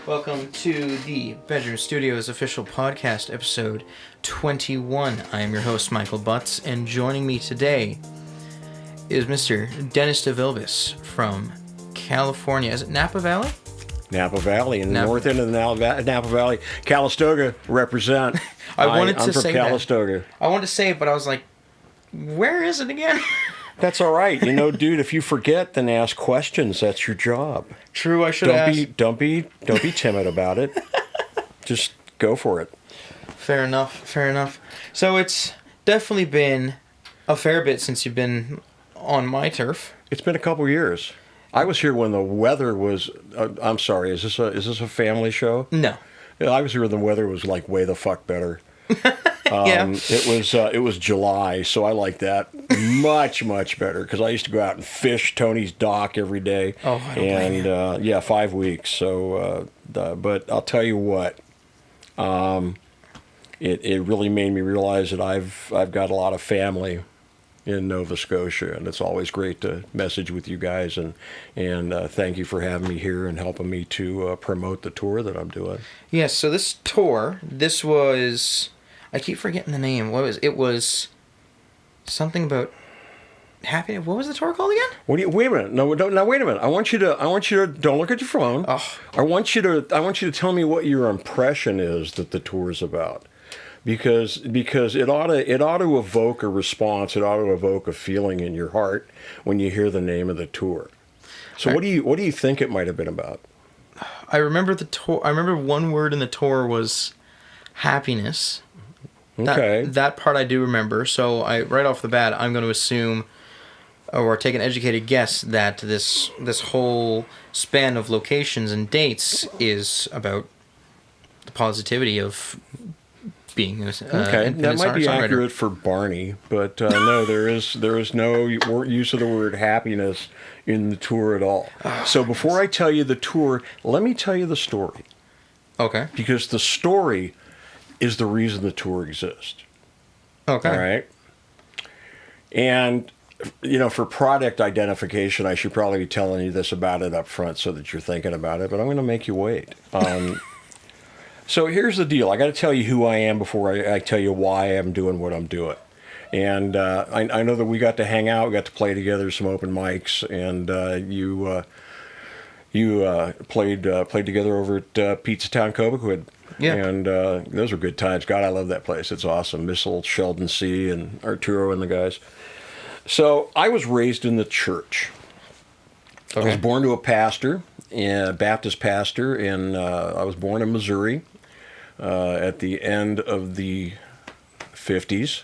Welcome to the Bedroom Studios official podcast, episode 21. I am your host, Michael Butts, and joining me today is Mr. Dennis DeVilbiss from California. Is it Napa Valley? Napa Valley, in the north end of the Napa Valley. Calistoga, represent. I'm from Calistoga. That. I wanted to say it, but I was like, where is it again? That's all right. You know, dude, if you forget, then ask questions. That's your job. True, I should ask. Don't be timid about it. Just go for it. Fair enough. So it's definitely been a fair bit since you've been on my turf. It's been a couple years. I was here when the weather was. I'm sorry. Is this a family show? No. I was here when the weather was like way the fuck better. Yeah. It was July, so I like that much better because I used to go out and fish Tony's dock every day. Oh, I don't blame you. Yeah, 5 weeks. So, but I'll tell you what, it really made me realize that I've got a lot of family in Nova Scotia, and it's always great to message with you guys and thank you for having me here and helping me to promote the tour that I'm doing. Yes, so this tour, this was, I keep forgetting the name. It was something about happiness. What was the tour called again? Wait a minute. No, wait a minute. I want you to don't look at your phone. Oh. I want you to tell me what your impression is that the tour is about. Because it ought to evoke a response, it ought to evoke a feeling in your heart when you hear the name of the tour. So what do you think it might have been about? I remember the tour. I remember one word in the tour was happiness. Okay. That part I do remember. So right off the bat, I'm going to assume or take an educated guess that this whole span of locations and dates is about the positivity of being okay. That might be accurate for Barney, but no, there is no use of the word happiness in the tour at all. So before I tell you the tour, let me tell you the story. Okay. Because the story is the reason the tour exists. Okay. All right. And you know, for product identification, I should probably be telling you this about it up front so that you're thinking about it, but I'm going to make you wait. So here's the deal. I got to tell you who I am before I tell you why I'm doing what I'm doing. And I know that we got to hang out, we got to play together some open mics, and you played together over at Pizza Town Cobequid. Yeah. And those were good times. God, I love that place. It's awesome. Miss old Sheldon C. and Arturo and the guys. So I was raised in the church. Okay. I was born to a pastor, a Baptist pastor, and I was born in Missouri at the end of the 50s.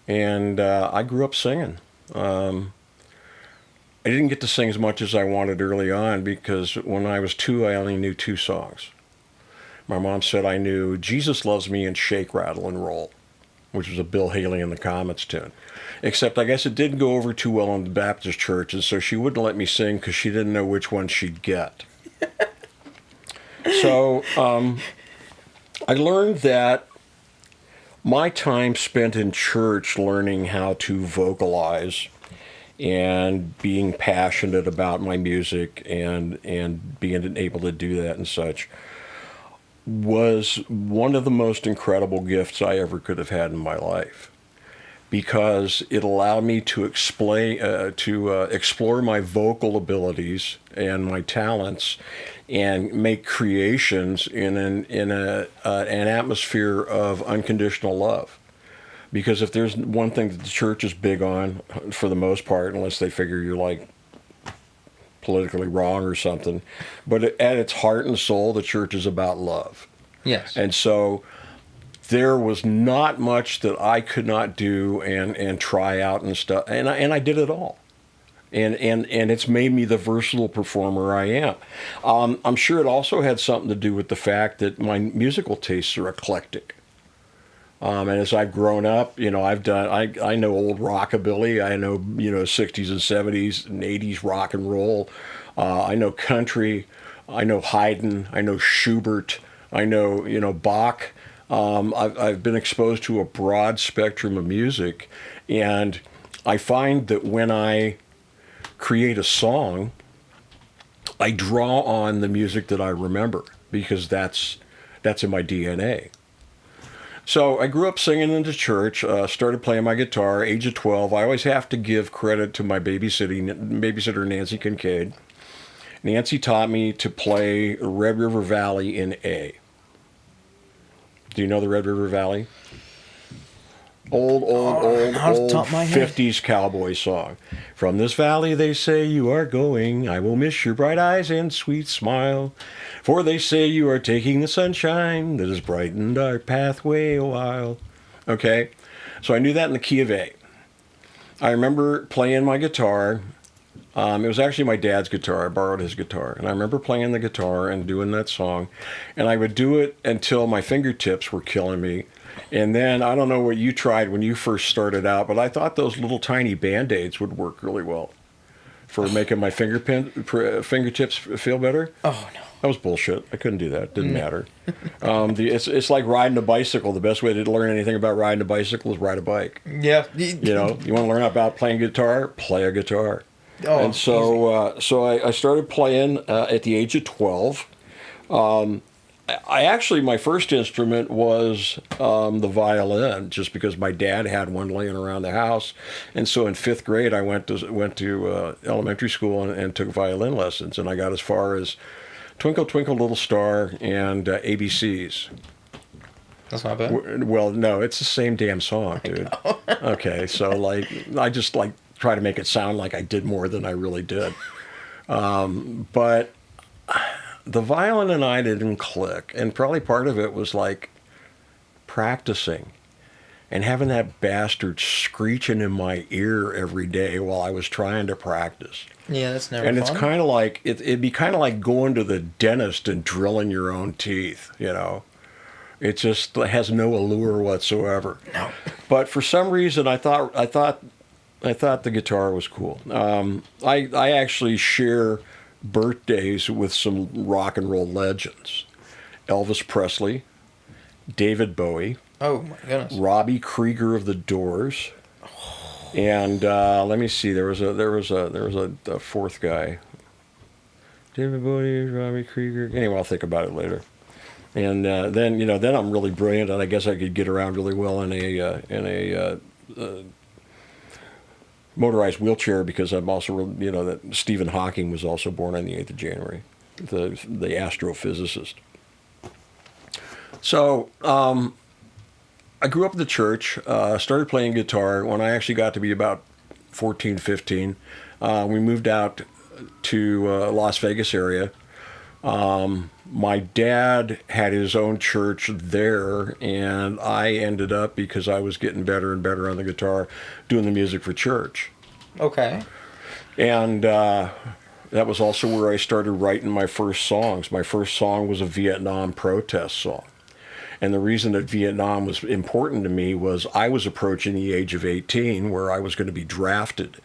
And I grew up singing. I didn't get to sing as much as I wanted early on because when I was 2, I only knew 2 songs. My mom said I knew Jesus Loves Me and Shake, Rattle, and Roll, which was a Bill Haley and the Comets tune. Except I guess it didn't go over too well in the Baptist churches, so she wouldn't let me sing because she didn't know which one she'd get. So I learned that my time spent in church learning how to vocalize and being passionate about my music and being able to do that and such was one of the most incredible gifts I ever could have had in my life, because it allowed me to explore my vocal abilities and my talents and make creations in an atmosphere of unconditional love. Because if there's one thing that the church is big on, for the most part, unless they figure you're like politically wrong or something, but at its heart and soul, the church is about love. Yes. And so there was not much that I could not do and try out and stuff, and I did it all. And it's made me the versatile performer I am. I'm sure it also had something to do with the fact that my musical tastes are eclectic. And as I've grown up, you know, I know old rockabilly, I know, you know, 60s and 70s and 80s rock and roll. I know country, I know Haydn, I know Schubert, I know, you know, Bach. I've been exposed to a broad spectrum of music, and I find that when I create a song I draw on the music that I remember because that's in my DNA. So I grew up singing in the church, started playing my guitar, age of 12. I always have to give credit to my babysitter, Nancy Kincaid. Nancy taught me to play Red River Valley in A. Do you know the Red River Valley? Old off the top of my head. 50s cowboy song. From this valley they say you are going, I will miss your bright eyes and sweet smile. For they say you are taking the sunshine that has brightened our pathway a while. Okay, so I knew that in the key of A. I remember playing my guitar. It was actually my dad's guitar. I borrowed his guitar. And I remember playing the guitar and doing that song. And I would do it until my fingertips were killing me. And then, I don't know what you tried when you first started out, but I thought those little tiny Band-Aids would work really well for making my fingertips feel better. Oh, no. That was bullshit. I couldn't do that. It didn't matter. It's like riding a bicycle. The best way to learn anything about riding a bicycle is ride a bike. Yeah. You want to learn about playing guitar? Play a guitar. Oh, and so I started playing at the age of 12. I actually, my first instrument was the violin, just because my dad had one laying around the house. And so in 5th grade, I went to elementary school and took violin lessons. And I got as far as Twinkle, Twinkle, Little Star and ABCs. That's not bad. Well, no, it's the same damn song, dude. Okay, so I just try to make it sound like I did more than I really did. But the violin and I didn't click, and probably part of it was practicing and having that bastard screeching in my ear every day while I was trying to practice. Yeah, that's never and fun. It's kind of like it'd be kind of like going to the dentist and drilling your own teeth. It just has no allure whatsoever. No. But for some reason, I thought the guitar was cool. I actually share birthdays with some rock and roll legends: Elvis Presley, David Bowie. Oh my goodness. Robbie Krieger of the Doors. And let me see. There was a fourth guy. David Bowie, Robbie Krieger. Anyway, I'll think about it later. And then I'm really brilliant, and I guess I could get around really well in a motorized wheelchair, because I'm also, that Stephen Hawking was also born on the 8th of January, the astrophysicist. So I grew up in the church, started playing guitar when I actually got to be about 14, 15. We moved out to Las Vegas area. My dad had his own church there, and I ended up, because I was getting better and better on the guitar, doing the music for church. Okay. And that was also where I started writing my first songs. My first song was a Vietnam protest song. And the reason that Vietnam was important to me was I was approaching the age of 18, where I was going to be drafted.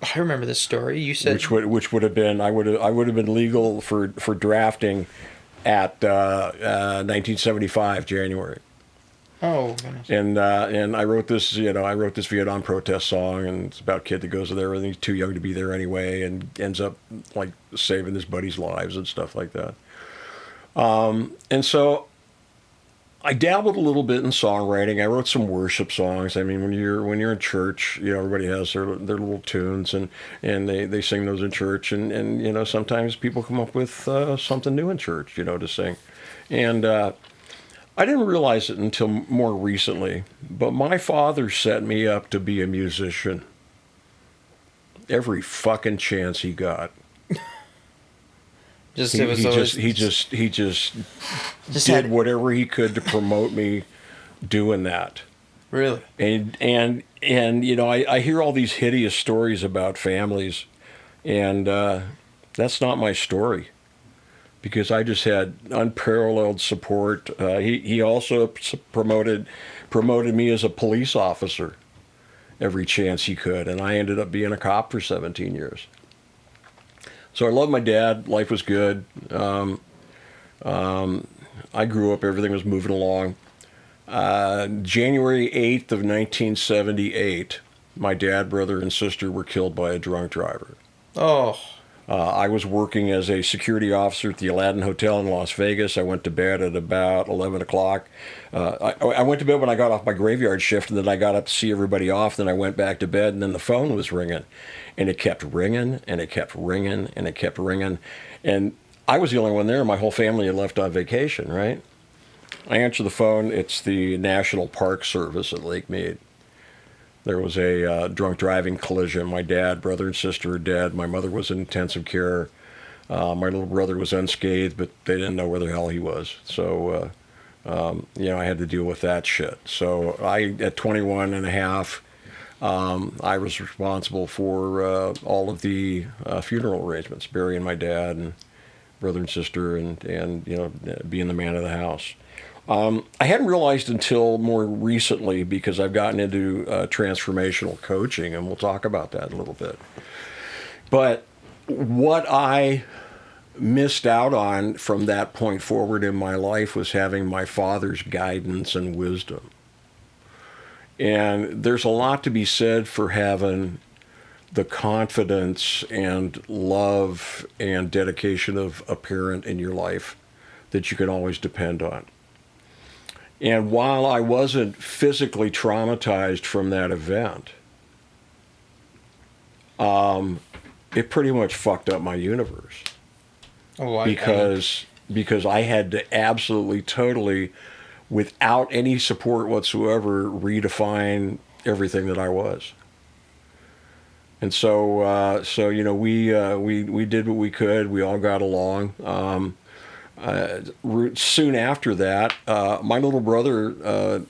I remember this story. You said which would have been I would have been legal for drafting at 1975 January. Oh goodness. And I wrote this Vietnam protest song, and it's about a kid that goes there and he's too young to be there anyway, and ends up saving his buddies' lives and stuff like that. And so I dabbled a little bit in songwriting. I wrote some worship songs. I mean, when you're in church, everybody has their little tunes, and they sing those in church, and sometimes people come up with something new in church, to sing. And I didn't realize it until more recently, but my father set me up to be a musician every fucking chance he got. He just did whatever he could to promote me doing that. Really? And I hear all these hideous stories about families, and that's not my story, because I just had unparalleled support. He also promoted me as a police officer every chance he could, and I ended up being a cop for 17 years. So I loved my dad. Life was good. I grew up. Everything was moving along. January 8th of 1978, my dad, brother, and sister were killed by a drunk driver. Oh. I was working as a security officer at the Aladdin Hotel in Las Vegas. I went to bed at about 11 o'clock. I went to bed when I got off my graveyard shift, and then I got up to see everybody off. Then I went back to bed, and then the phone was ringing. And it kept ringing, and it kept ringing, and it kept ringing. And I was the only one there. My whole family had left on vacation, right? I answer the phone. It's the National Park Service at Lake Mead. There was a drunk driving collision. My dad, brother, and sister are dead. My mother was in intensive care. My little brother was unscathed, but they didn't know where the hell he was. So, I had to deal with that shit. So at 21 and a half, I was responsible for all of the funeral arrangements, burying my dad and brother and sister, and being the man of the house. I hadn't realized until more recently, because I've gotten into transformational coaching, and we'll talk about that a little bit. But what I missed out on from that point forward in my life was having my father's guidance and wisdom. And there's a lot to be said for having the confidence and love and dedication of a parent in your life that you can always depend on. And while I wasn't physically traumatized from that event, it pretty much fucked up my universe. Because I had to absolutely, totally, without any support whatsoever, redefine everything that I was. And so we did what we could. We all got along. Soon after that, my little brother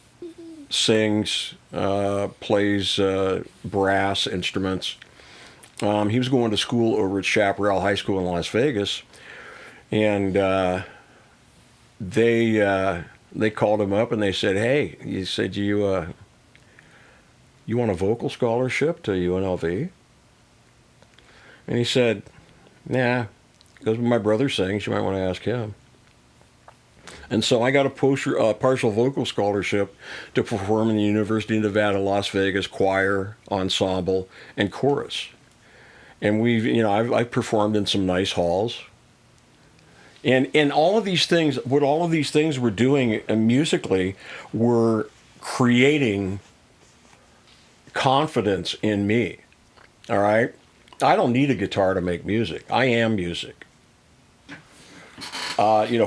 sings, plays brass instruments. He was going to school over at Chaparral High School in Las Vegas, and they called him up and they said, "Hey," he said, "you want a vocal scholarship to UNLV?" And he said, "Nah. Because my brother sings, you might want to ask him." And so I got a partial vocal scholarship to perform in the University of Nevada, Las Vegas choir, ensemble, and chorus. And I've performed in some nice halls. And all of these things, what all of these things were doing musically were creating confidence in me. All right? I don't need a guitar to make music. I am music.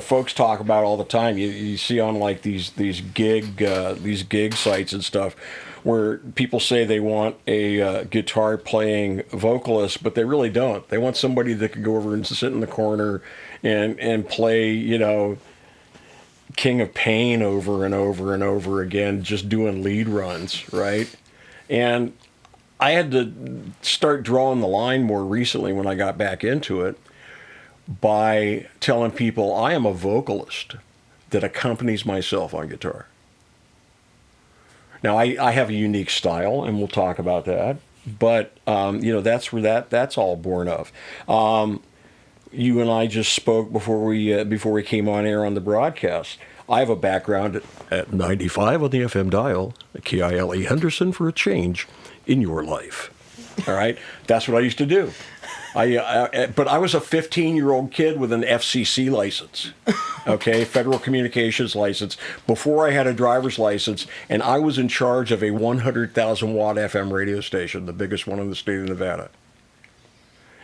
Folks talk about all the time. You see on like these gig sites and stuff, where people say they want a guitar playing vocalist, but they really don't. They want somebody that can go over and sit in the corner and play, King of Pain over and over and over again, just doing lead runs, right? And I had to start drawing the line more recently when I got back into it, by telling people I am a vocalist that accompanies myself on guitar. Now, I have a unique style, and we'll talk about that, but, that's where that's all born of. You and I just spoke before we came on air on the broadcast. I have a background at 95 on the FM dial, KILE Henderson, for a change in your life. All right? That's what I used to do. But I was a 15-year-old kid with an FCC license, okay, Federal Communications license, before I had a driver's license, and I was in charge of a 100,000-watt FM radio station, the biggest one in the state of Nevada.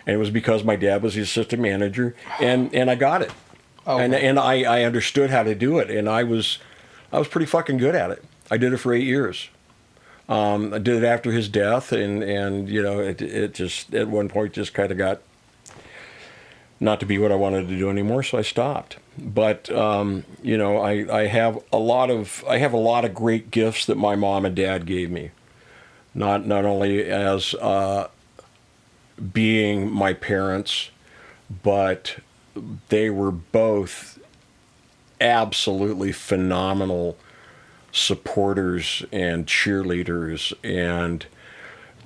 And it was because my dad was the assistant manager, and I got it. Oh, and I understood how to do it, and I was pretty fucking good at it. I did it for 8 years. I did it after his death, and it just at one point just kind of got not to be what I wanted to do anymore, so I stopped. But I have a lot of great gifts that my mom and dad gave me, not only as being my parents, but they were both absolutely phenomenal supporters and cheerleaders, and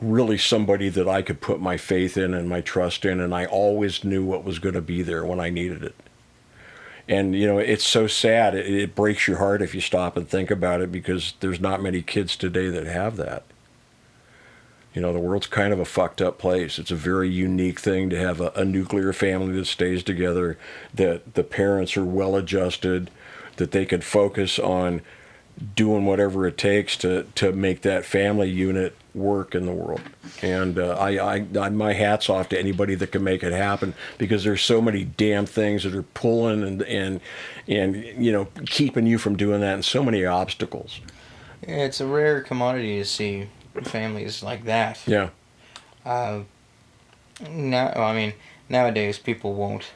really somebody that I could put my faith in and my trust in, and I always knew what was going to be there when I needed it. And it's so sad, it breaks your heart if you stop and think about it, because there's not many kids today that have that. You know, the world's kind of a fucked up place. It's a very unique thing to have a nuclear family that stays together, that the parents are well adjusted, that they could focus on doing whatever it takes to make that family unit work in the world. And I my hat's off to anybody that can make it happen, because there's so many damn things that are pulling and you know, keeping you from doing that, and so many obstacles. Yeah, it's a rare commodity to see families like that. Yeah. Nowadays people won't,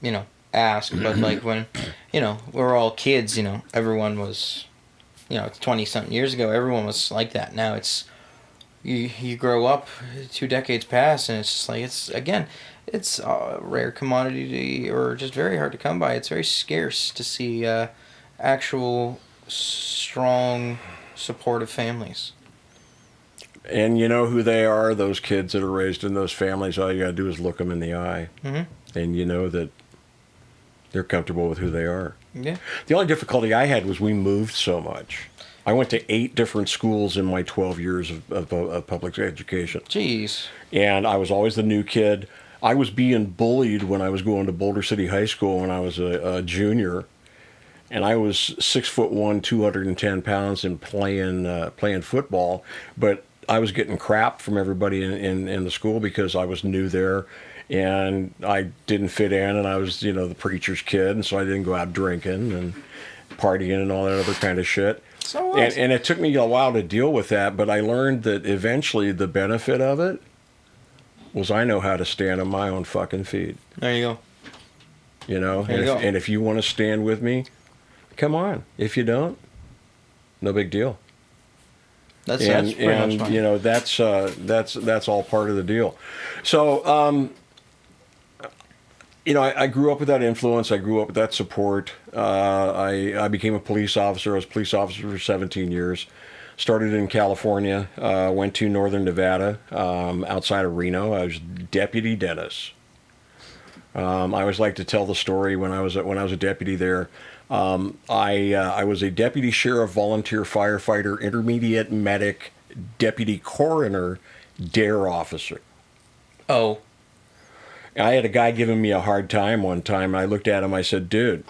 you know, ask, but like when, you know, we're all kids, you know, everyone was, you know, 20-something years ago, everyone was like that. Now it's, you grow up, 2 decades pass, and it's just like, it's a rare commodity, or just very hard to come by. It's very scarce to see actual strong, supportive families. And you know who they are, those kids that are raised in those families. All you gotta do is look them in the eye, and you know that they're comfortable with who they are. Yeah. The only difficulty I had was we moved so much. I went to 8 different schools in my 12 years of public education. Jeez. And I was always the new kid. I was being bullied when I was going to Boulder City High School when I was a junior. And I was 6'1", 210 pounds, and playing football. But I was getting crap from everybody in the school because I was new there. And I didn't fit in, and I was, you know, the preacher's kid, and so I didn't go out drinking and partying and all that other kind of shit. So what? And it took me a while to deal with that, but I learned that eventually the benefit of it was I know how to stand on my own fucking feet. There you go. You know, There you go. and if you want to stand with me, come on. If you don't, no big deal. That's pretty much fun. You know, that's all part of the deal. So, you know, I grew up with that influence. I grew up with that support. I became a police officer. I was a police officer for 17 years. Started in California. Went to Northern Nevada, outside of Reno. I was deputy dentist. I always like to tell the story when I was a deputy there. I was a deputy sheriff, volunteer firefighter, intermediate medic, deputy coroner, dare officer. Oh. I had a guy giving me a hard time one time. I looked at him. I said, dude,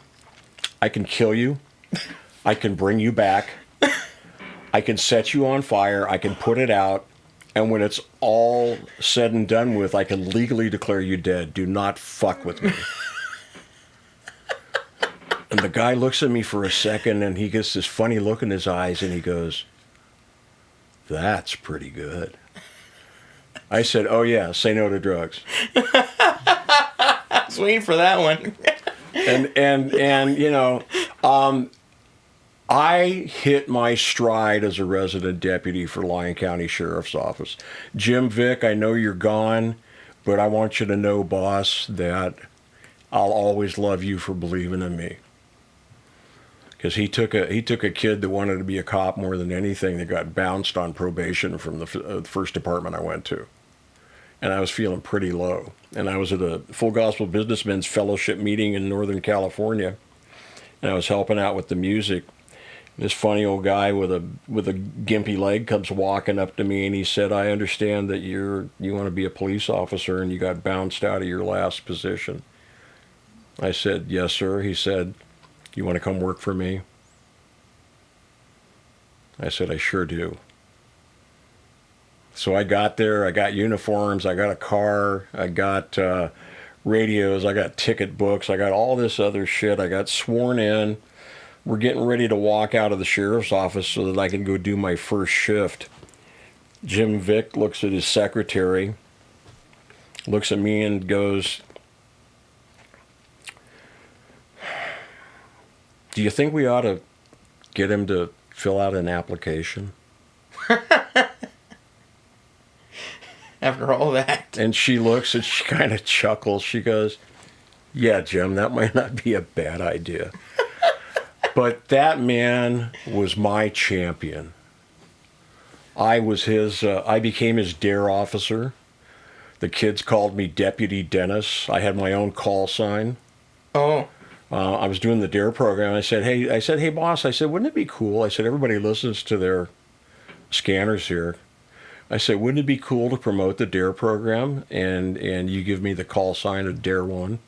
I can kill you. I can bring you back. I can set you on fire. I can put it out. And when it's all said and done with, I can legally declare you dead. Do not fuck with me. And the guy looks at me for a second, and he gets this funny look in his eyes, and he goes, that's pretty good. I said, oh yeah, say no to drugs. I was waiting for that one. and you know, I hit my stride as a resident deputy for Lyon County Sheriff's Office. Jim Vick, I know you're gone, but I want you to know, boss, that I'll always love you for believing in me. Because he took a kid that wanted to be a cop more than anything, that got bounced on probation from the first department I went to. And I was feeling pretty low. And I was at a Full Gospel Businessmen's Fellowship meeting in Northern California, and I was helping out with the music. This funny old guy with a gimpy leg comes walking up to me, and he said, I understand that you want to be a police officer and you got bounced out of your last position. I said, yes, sir. He said, you want to come work for me? I said, I sure do. So I got there, I got uniforms, I got a car, I got radios, I got ticket books, I got all this other shit. I got sworn in. We're getting ready to walk out of the sheriff's office so that I can go do my first shift. Jim Vick looks at his secretary, looks at me and goes, do you think we ought to get him to fill out an application? After all that. And she looks and she kind of chuckles. She goes, yeah, Jim, that might not be a bad idea. But that man was my champion. I became his dare officer. The kids called me Deputy Dennis. I had my own call sign. Oh. I was doing the dare program. I said, hey, boss, I said, wouldn't it be cool? I said, everybody listens to their scanners here. I said, wouldn't it be cool to promote the DARE program and you give me the call sign of Dare One?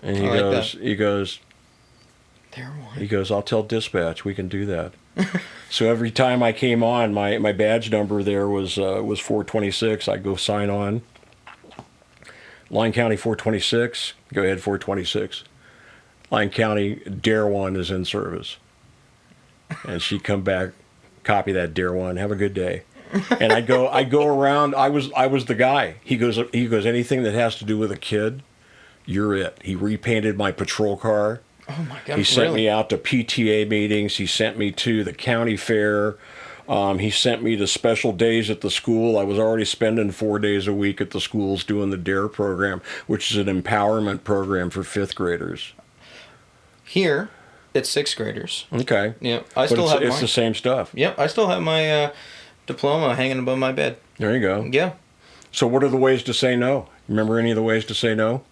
And he I like goes, that. he goes, There one. I'll tell dispatch we can do that. So every time I came on, my badge number there was 426. I'd go sign on. Lyon County 426. Go ahead 426. Lyon County Dare One is in service. And she'd come back, copy that Dare One. Have a good day. And I'd go around. I was the guy. He goes. Anything that has to do with a kid, you're it. He repainted my patrol car. Oh my God! He sent really? me out to PTA meetings. He sent me to the county fair. He sent me to special days at the school. I was already spending 4 days a week at the schools doing the DARE program, which is an empowerment program for fifth graders. Here, it's sixth graders. Okay. Yeah, But still have it's mine. the same stuff. Yep, I still have my diploma hanging above my bed. There you go. Yeah. So what are the ways to say no? Remember any of the ways to say no?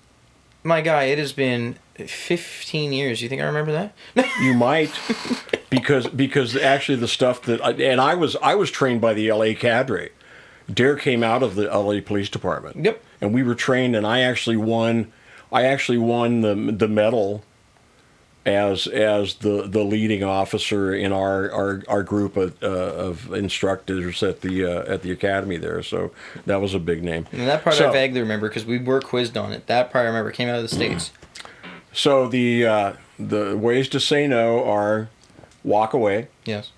My guy, it has been 15 years. You think I remember that? You might, because actually the stuff that I was trained by the LA cadre. DARE came out of the LA Police Department. Yep. And we were trained, and I actually won the medal as the leading officer in our group of instructors at the academy there. So that was a big name. And that part So- I vaguely remember because we were quizzed on it. That part I remember came out of the States. So the ways to say no are walk away, Yes.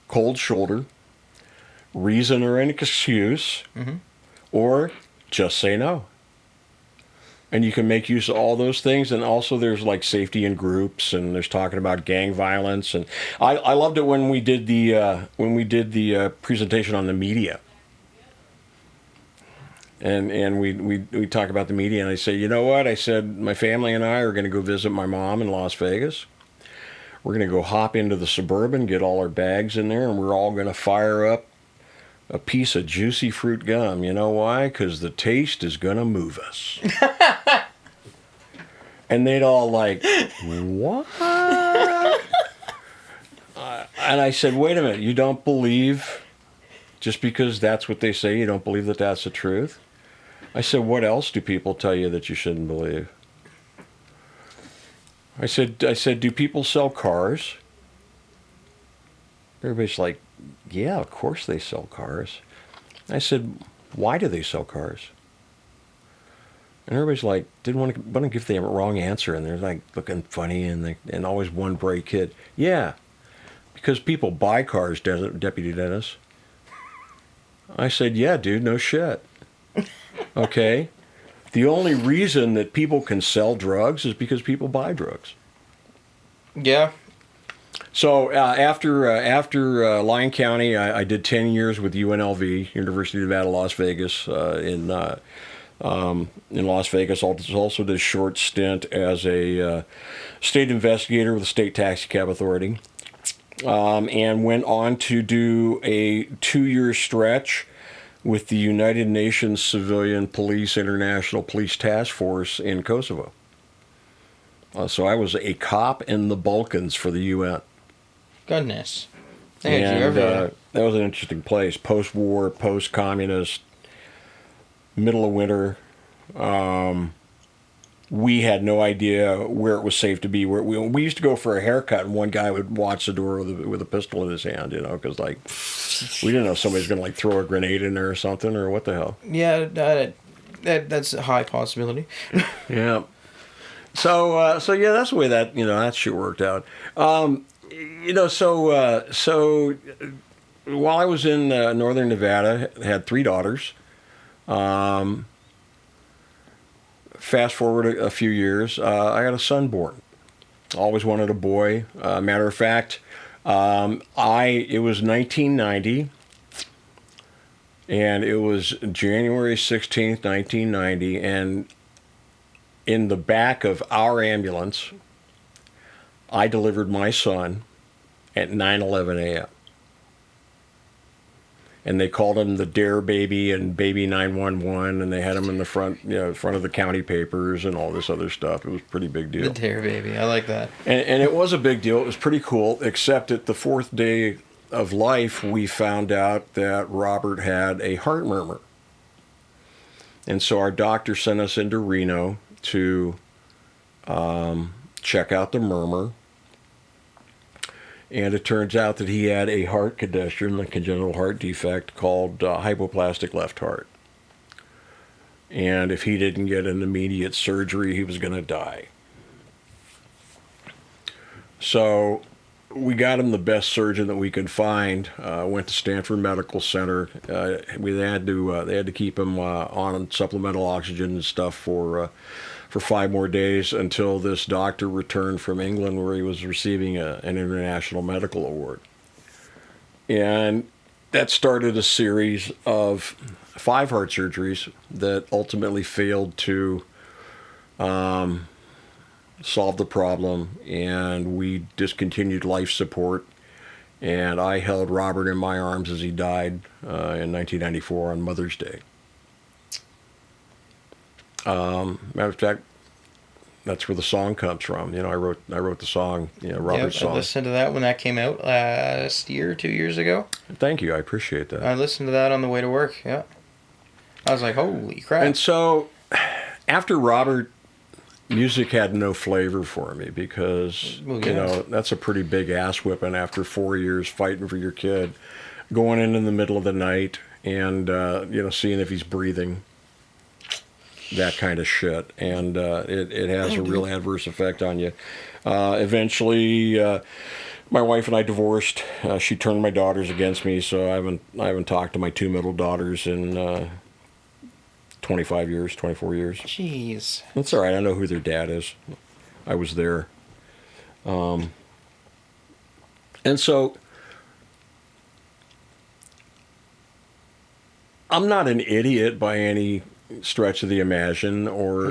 cold shoulder, reason or an excuse, Mm-hmm. or just say no. And you can make use of all those things. And also there's like safety in groups, and there's talking about gang violence. And I loved it when we did the presentation on the media. And we talk about the media, and I say, you know what? I said, my family and I are going to go visit my mom in Las Vegas. We're going to go hop into the Suburban, get all our bags in there, and we're all going to fire up a piece of juicy fruit gum. You know why? Because the taste is going to move us. And they'd all like, what? And I said, wait a minute, you don't believe, just because that's what they say, you don't believe that that's the truth? I said, what else do people tell you that you shouldn't believe? I said, do people sell cars? Everybody's like, yeah, of course they sell cars. I said, why do they sell cars? And everybody's like, didn't want to give the wrong answer, and they're like looking funny, and always one bright kid. Yeah, because people buy cars, Deputy Dennis. I said, yeah, dude, no shit. Okay? The only reason that people can sell drugs is because people buy drugs. Yeah. So after Lyon County, I did 10 years with UNLV, University of Nevada, Las Vegas, in Las Vegas. Also did a short stint as a state investigator with the State Taxi Cab Authority, and went on to do a 2-year stretch with the United Nations Civilian Police International Police Task Force in Kosovo. So I was a cop in the Balkans for the UN. Goodness. Hey, And did you ever? that was an interesting place. Post-war, post-communist, middle of winter. We had no idea where it was safe to be. We used to go for a haircut, and one guy would watch the door with a pistol in his hand, because like we didn't know if somebody's going to like throw a grenade in there or something, or what the hell. Yeah, that's a high possibility. Yeah. So yeah, that's the way that shit worked out. So while I was in northern Nevada, I had 3 daughters. Fast forward a few years, I got a son born. Always wanted a boy. Matter of fact, it was 1990, and it was January 16th, 1990, and in the back of our ambulance, I delivered my son at 9:11 a.m. And they called him the Dare Baby and Baby 911, and they had him in the front of the county papers and all this other stuff. It was a pretty big deal. The Dare Baby. I like that. And it was a big deal. It was pretty cool, except at the 4th day of life, we found out that Robert had a heart murmur. And so our doctor sent us into Reno to check out the murmur. And it turns out that he had a heart condition, a congenital heart defect called hypoplastic left heart. And if he didn't get an immediate surgery, he was going to die. So we got him the best surgeon that we could find. Went to Stanford Medical Center. They had to keep him on supplemental oxygen and stuff for 5 more days until this doctor returned from England, where he was receiving an international medical award. And that started a series of 5 heart surgeries that ultimately failed to solve the problem, and we discontinued life support. And I held Robert in my arms as he died in 1994 on Mother's Day. Matter of fact, that's where the song comes from. I wrote the song, Robert's song. I listened to that when that came out last year, 2 years ago. Thank you, I appreciate that. I listened to that on the way to work. Yeah, I was like, holy crap! And so, after Robert, music had no flavor for me because that's a pretty big ass whipping after 4 years fighting for your kid, going in the middle of the night and seeing if he's breathing. That kind of shit, and it has a real adverse effect on you. Eventually, my wife and I divorced. She turned my daughters against me, so I haven't talked to my 2 middle daughters in 25 years, 24 years. Jeez, that's all right. I know who their dad is. I was there, and so I'm not an idiot by any stretch of the imagination or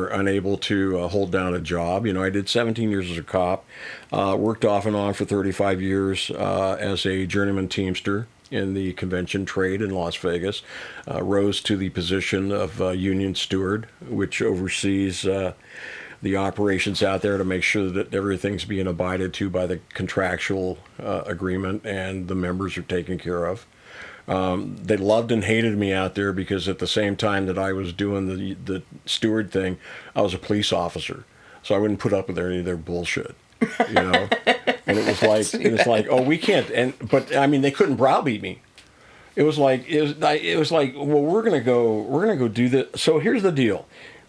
unable to hold down a job. I did 17 years as a cop, worked off and on for 35 years as a journeyman teamster in the convention trade in Las Vegas, rose to the position of union steward, which oversees the operations out there to make sure that everything's being abided to by the contractual agreement and the members are taken care of. They loved and hated me out there because at the same time that I was doing the steward thing, I was a police officer, so I wouldn't put up with any of their bullshit, And it was like, oh, we can't. But I mean, they couldn't browbeat me. It was like, well, we're gonna go do this. So here's the deal,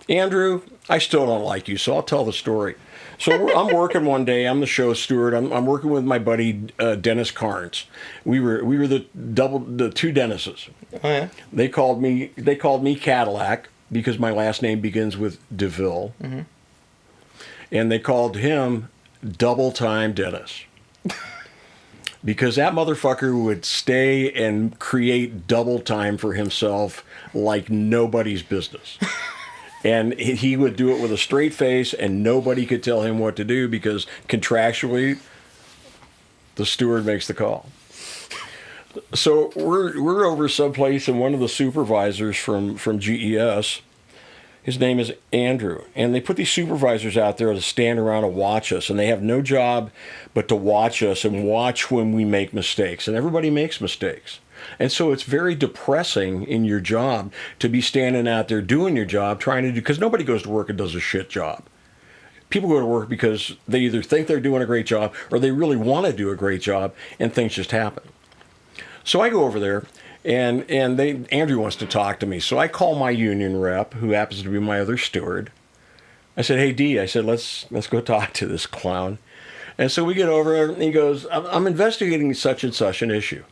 Andrew. I still don't like you, so I'll tell the story. So I'm working one day. I'm the show steward. I'm working with my buddy Dennis Carnes. We were the 2 Dennises. Oh yeah. They called me Cadillac because my last name begins with DeVille, and they called him Double Time Dennis because that motherfucker would stay and create double time for himself like nobody's business. And he would do it with a straight face, and nobody could tell him what to do because contractually, the steward makes the call. So we're over someplace, and one of the supervisors from GES, his name is Andrew, and they put these supervisors out there to stand around and watch us, and they have no job but to watch us and watch when we make mistakes, and everybody makes mistakes. And so it's very depressing in your job to be standing out there doing your job, trying to do, because nobody goes to work and does a shit job. People go to work because they either think they're doing a great job or they really want to do a great job, and things just happen. So I go over there, and Andrew wants to talk to me. So I call my union rep, who happens to be my other steward. I said, hey, D, I said, let's go talk to this clown. And so we get over there, and he goes, I'm investigating such and such an issue.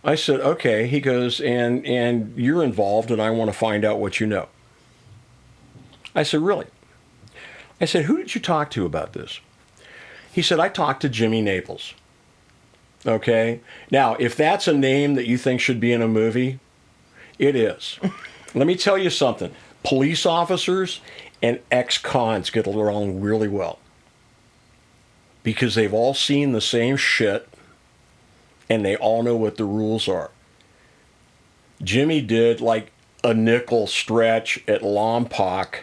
I said, okay. He goes, and you're involved, and I want to find out what you know. I said, really? I said, who did you talk to about this? He said, I talked to Jimmy Naples. Okay? Now, if that's a name that you think should be in a movie, it is. Let me tell you something. Police officers and ex-cons get along really well because they've all seen the same shit, and they all know what the rules are. Jimmy did like a nickel stretch at Lompoc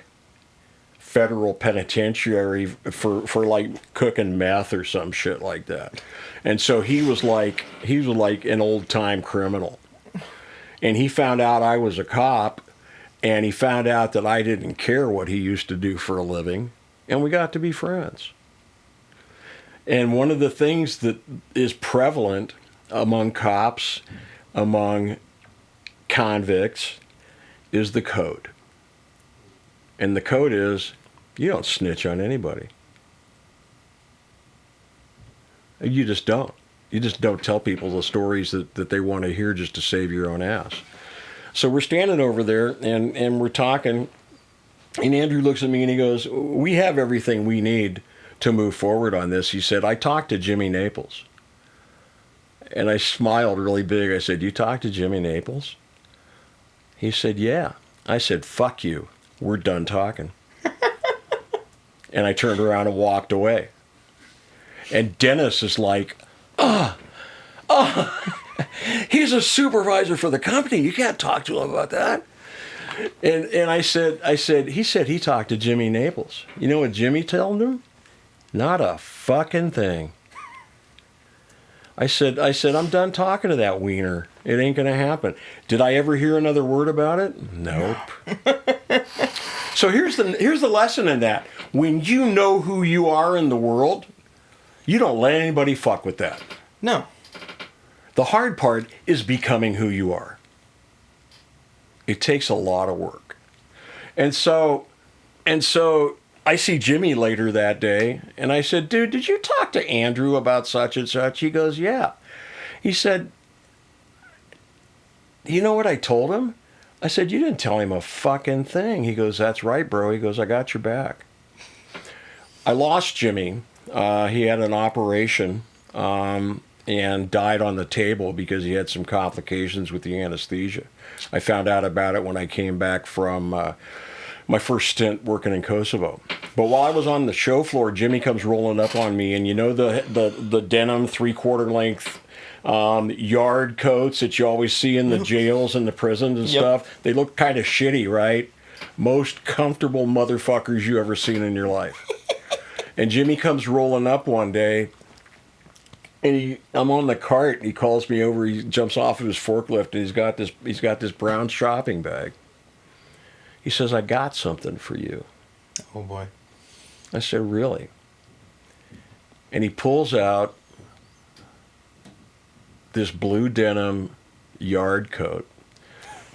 federal penitentiary for like cooking meth or some shit like that. And so he was like an old time criminal. And he found out I was a cop, and he found out that I didn't care what he used to do for a living, and we got to be friends. And one of the things that is prevalent among cops, among convicts, is the code. And the code is, you don't snitch on anybody. You just don't. You just don't tell people the stories that they want to hear just to save your own ass. So we're standing over there, and we're talking, and Andrew looks at me and he goes, we have everything we need to move forward on this. He said, I talked to Jimmy Naples. And I smiled really big. I said, you talked to Jimmy Naples? He said, yeah. I said, fuck you. We're done talking. And I turned around and walked away. And Dennis is like, he's a supervisor for the company. You can't talk to him about that. And I said, he said he talked to Jimmy Naples. You know what Jimmy told him? Not a fucking thing. I said, I'm done talking to that wiener. It ain't gonna happen. Did I ever hear another word about it? Nope. So here's the lesson in that. When you know who you are in the world, you don't let anybody fuck with that. No. The hard part is becoming who you are. It takes a lot of work. And so I see Jimmy later that day, and I said, dude, did you talk to Andrew about such and such? He goes, yeah. He said, you know what I told him? I said, you didn't tell him a fucking thing. He goes, that's right, bro. He goes, I got your back. I lost Jimmy. He had an operation and died on the table because he had some complications with the anesthesia. I found out about it when I came back from my first stint working in Kosovo. But while I was on the show floor, Jimmy comes rolling up on me, and you know the denim 3/4 length yard coats that you always see in the jails and the prisons and stuff? They look kind of shitty, right? Most comfortable motherfuckers you ever seen in your life. And Jimmy comes rolling up one day, and I'm on the cart, and he calls me over. He jumps off of his forklift, and he's got this brown shopping bag. He says, I got something for you. Oh, boy. I said, really? And he pulls out this blue denim yard coat,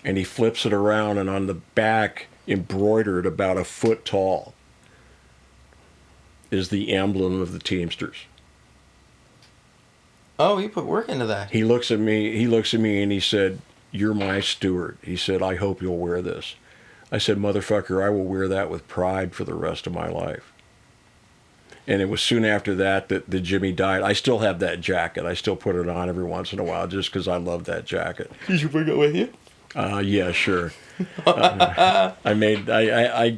and he flips it around, and on the back, embroidered about a foot tall, is the emblem of the Teamsters. Oh, you put work into that. He looks at me and he said, you're my steward. He said, I hope you'll wear this. I said, motherfucker, I will wear that with pride for the rest of my life. And it was soon after that Jimmy died. I still have that jacket. I still put it on every once in a while just because I love that jacket. Did you bring it with you? Yeah, sure. I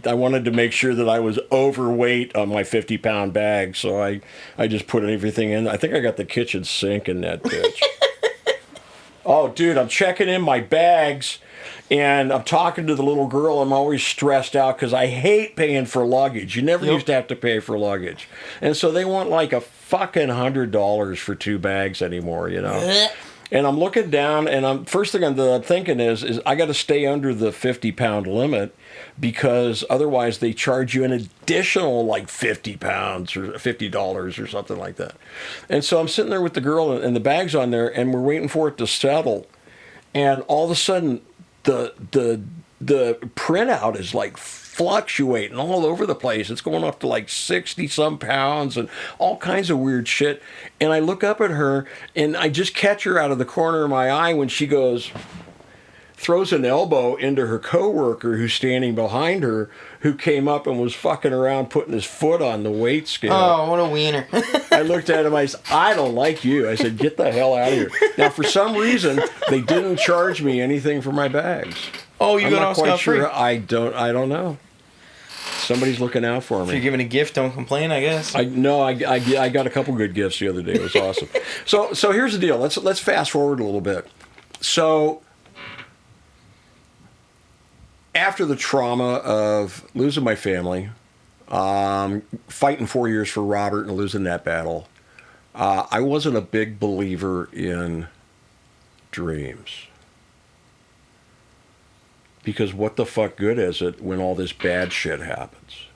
wanted to make sure that I was overweight on my 50-pound bag, so I just put everything in. I think I got the kitchen sink in that bitch. Oh, dude, I'm checking in my bags, and I'm talking to the little girl. I'm always stressed out because I hate paying for luggage. You never used to have to pay for luggage. And so they want like a fucking $100 for 2 bags anymore, you know? And I'm looking down, and first thing that I'm thinking is I got to stay under the 50-pound limit, because otherwise they charge you an additional like 50 pounds or $50 or something like that. And so I'm sitting there with the girl, and the bag's on there, and we're waiting for it to settle. And all of a sudden, the printout is like fluctuating all over the place. It's going up to like 60 some pounds and all kinds of weird shit. And I look up at her, and I just catch her out of the corner of my eye when she throws an elbow into her coworker who's standing behind her, who came up and was fucking around putting his foot on the weight scale. Oh, what a wiener. I looked at him, I said, I don't like you. I said, get the hell out of here. Now, for some reason, they didn't charge me anything for my bags. Oh, you got off scot-free? I don't know. Somebody's looking out for me. If you're giving a gift, don't complain, I guess. I got a couple good gifts the other day. It was awesome. So here's the deal. Let's fast forward a little bit. So after the trauma of losing my family, fighting 4 years for Robert and losing that battle. I wasn't a big believer in dreams. Because what the fuck good is it when all this bad shit happens?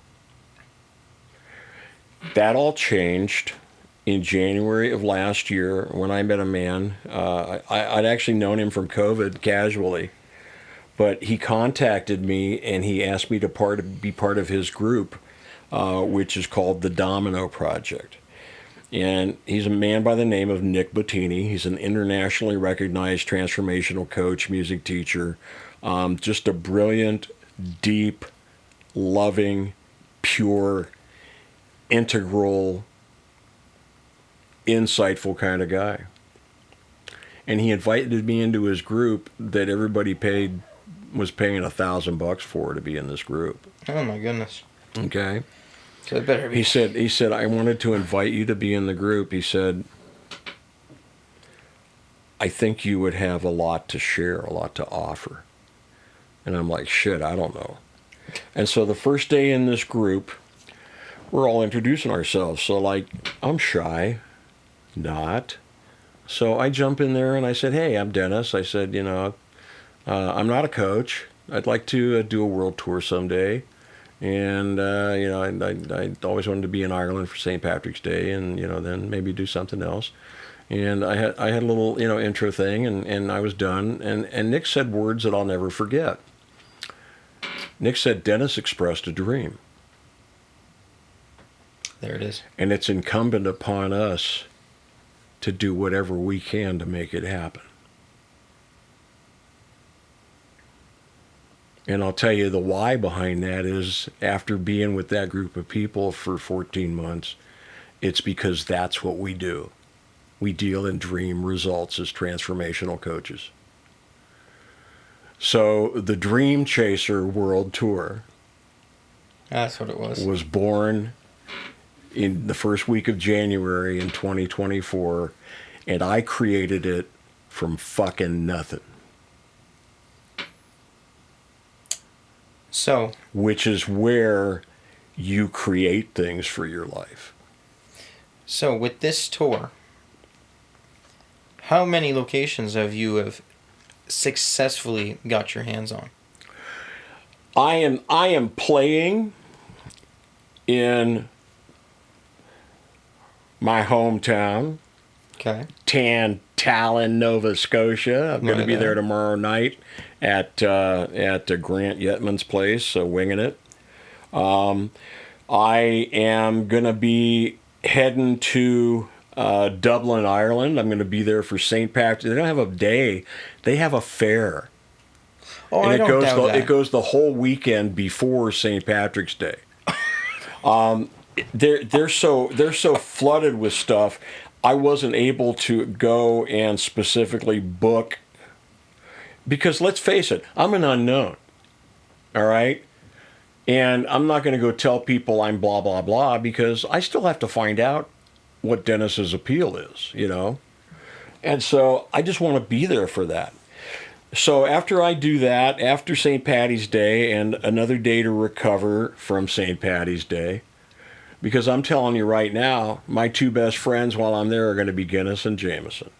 That all changed in January of last year when I met a man. I'd actually known him from COVID casually, but he contacted me and he asked me to be part of his group, which is called the Domino Project. And he's a man by the name of Nick Bottini. He's an internationally recognized transformational coach, music teacher, just a brilliant, deep, loving, pure, integral, insightful kind of guy. And he invited me into his group that everybody was paying $1,000 for to be in this group. Oh my goodness. Okay. So it better be. He said, I wanted to invite you to be in the group. He said, I think you would have a lot to share, a lot to offer. And I'm like, shit, I don't know. And so the first day in this group, we're all introducing ourselves. So like, I'm shy, not. So I jump in there and I said, hey, I'm Dennis. I said, I'm not a coach. I'd like to do a world tour someday. And, I always wanted to be in Ireland for St. Patrick's Day and, then maybe do something else. And I had a little, intro thing and I was done. And Nick said words that I'll never forget. Nick said, Dennis expressed a dream. There it is. And it's incumbent upon us to do whatever we can to make it happen. And I'll tell you the why behind that is after being with that group of people for 14 months, it's because that's what we do. We deal in dream results as transformational coaches. So the Dream Chaser World Tour, that's what it was born in the first week of January in 2024, and I created it from fucking nothing. So, which is where you create things for your life. So with this tour, how many locations have successfully got your hands on? I am playing in my hometown, okay, Tallinn, Nova Scotia. I'm going to be there tomorrow night at Grant Yetman's place, winging it. I am going to be heading to Dublin, Ireland. I'm going to be there for St. Patrick's. They don't have a day; they have a fair. Oh, and I don't doubt that. It goes the whole weekend before St. Patrick's Day. They're so flooded with stuff. I wasn't able to go and specifically book because let's face it, I'm an unknown. All right? And I'm not going to go tell people I'm blah, blah, blah because I still have to find out what Dennis's appeal is, And so I just want to be there for that. So after I do that, after St. Paddy's Day and another day to recover from St. Paddy's Day, because I'm telling you right now, my two best friends while I'm there are going to be Guinness and Jameson.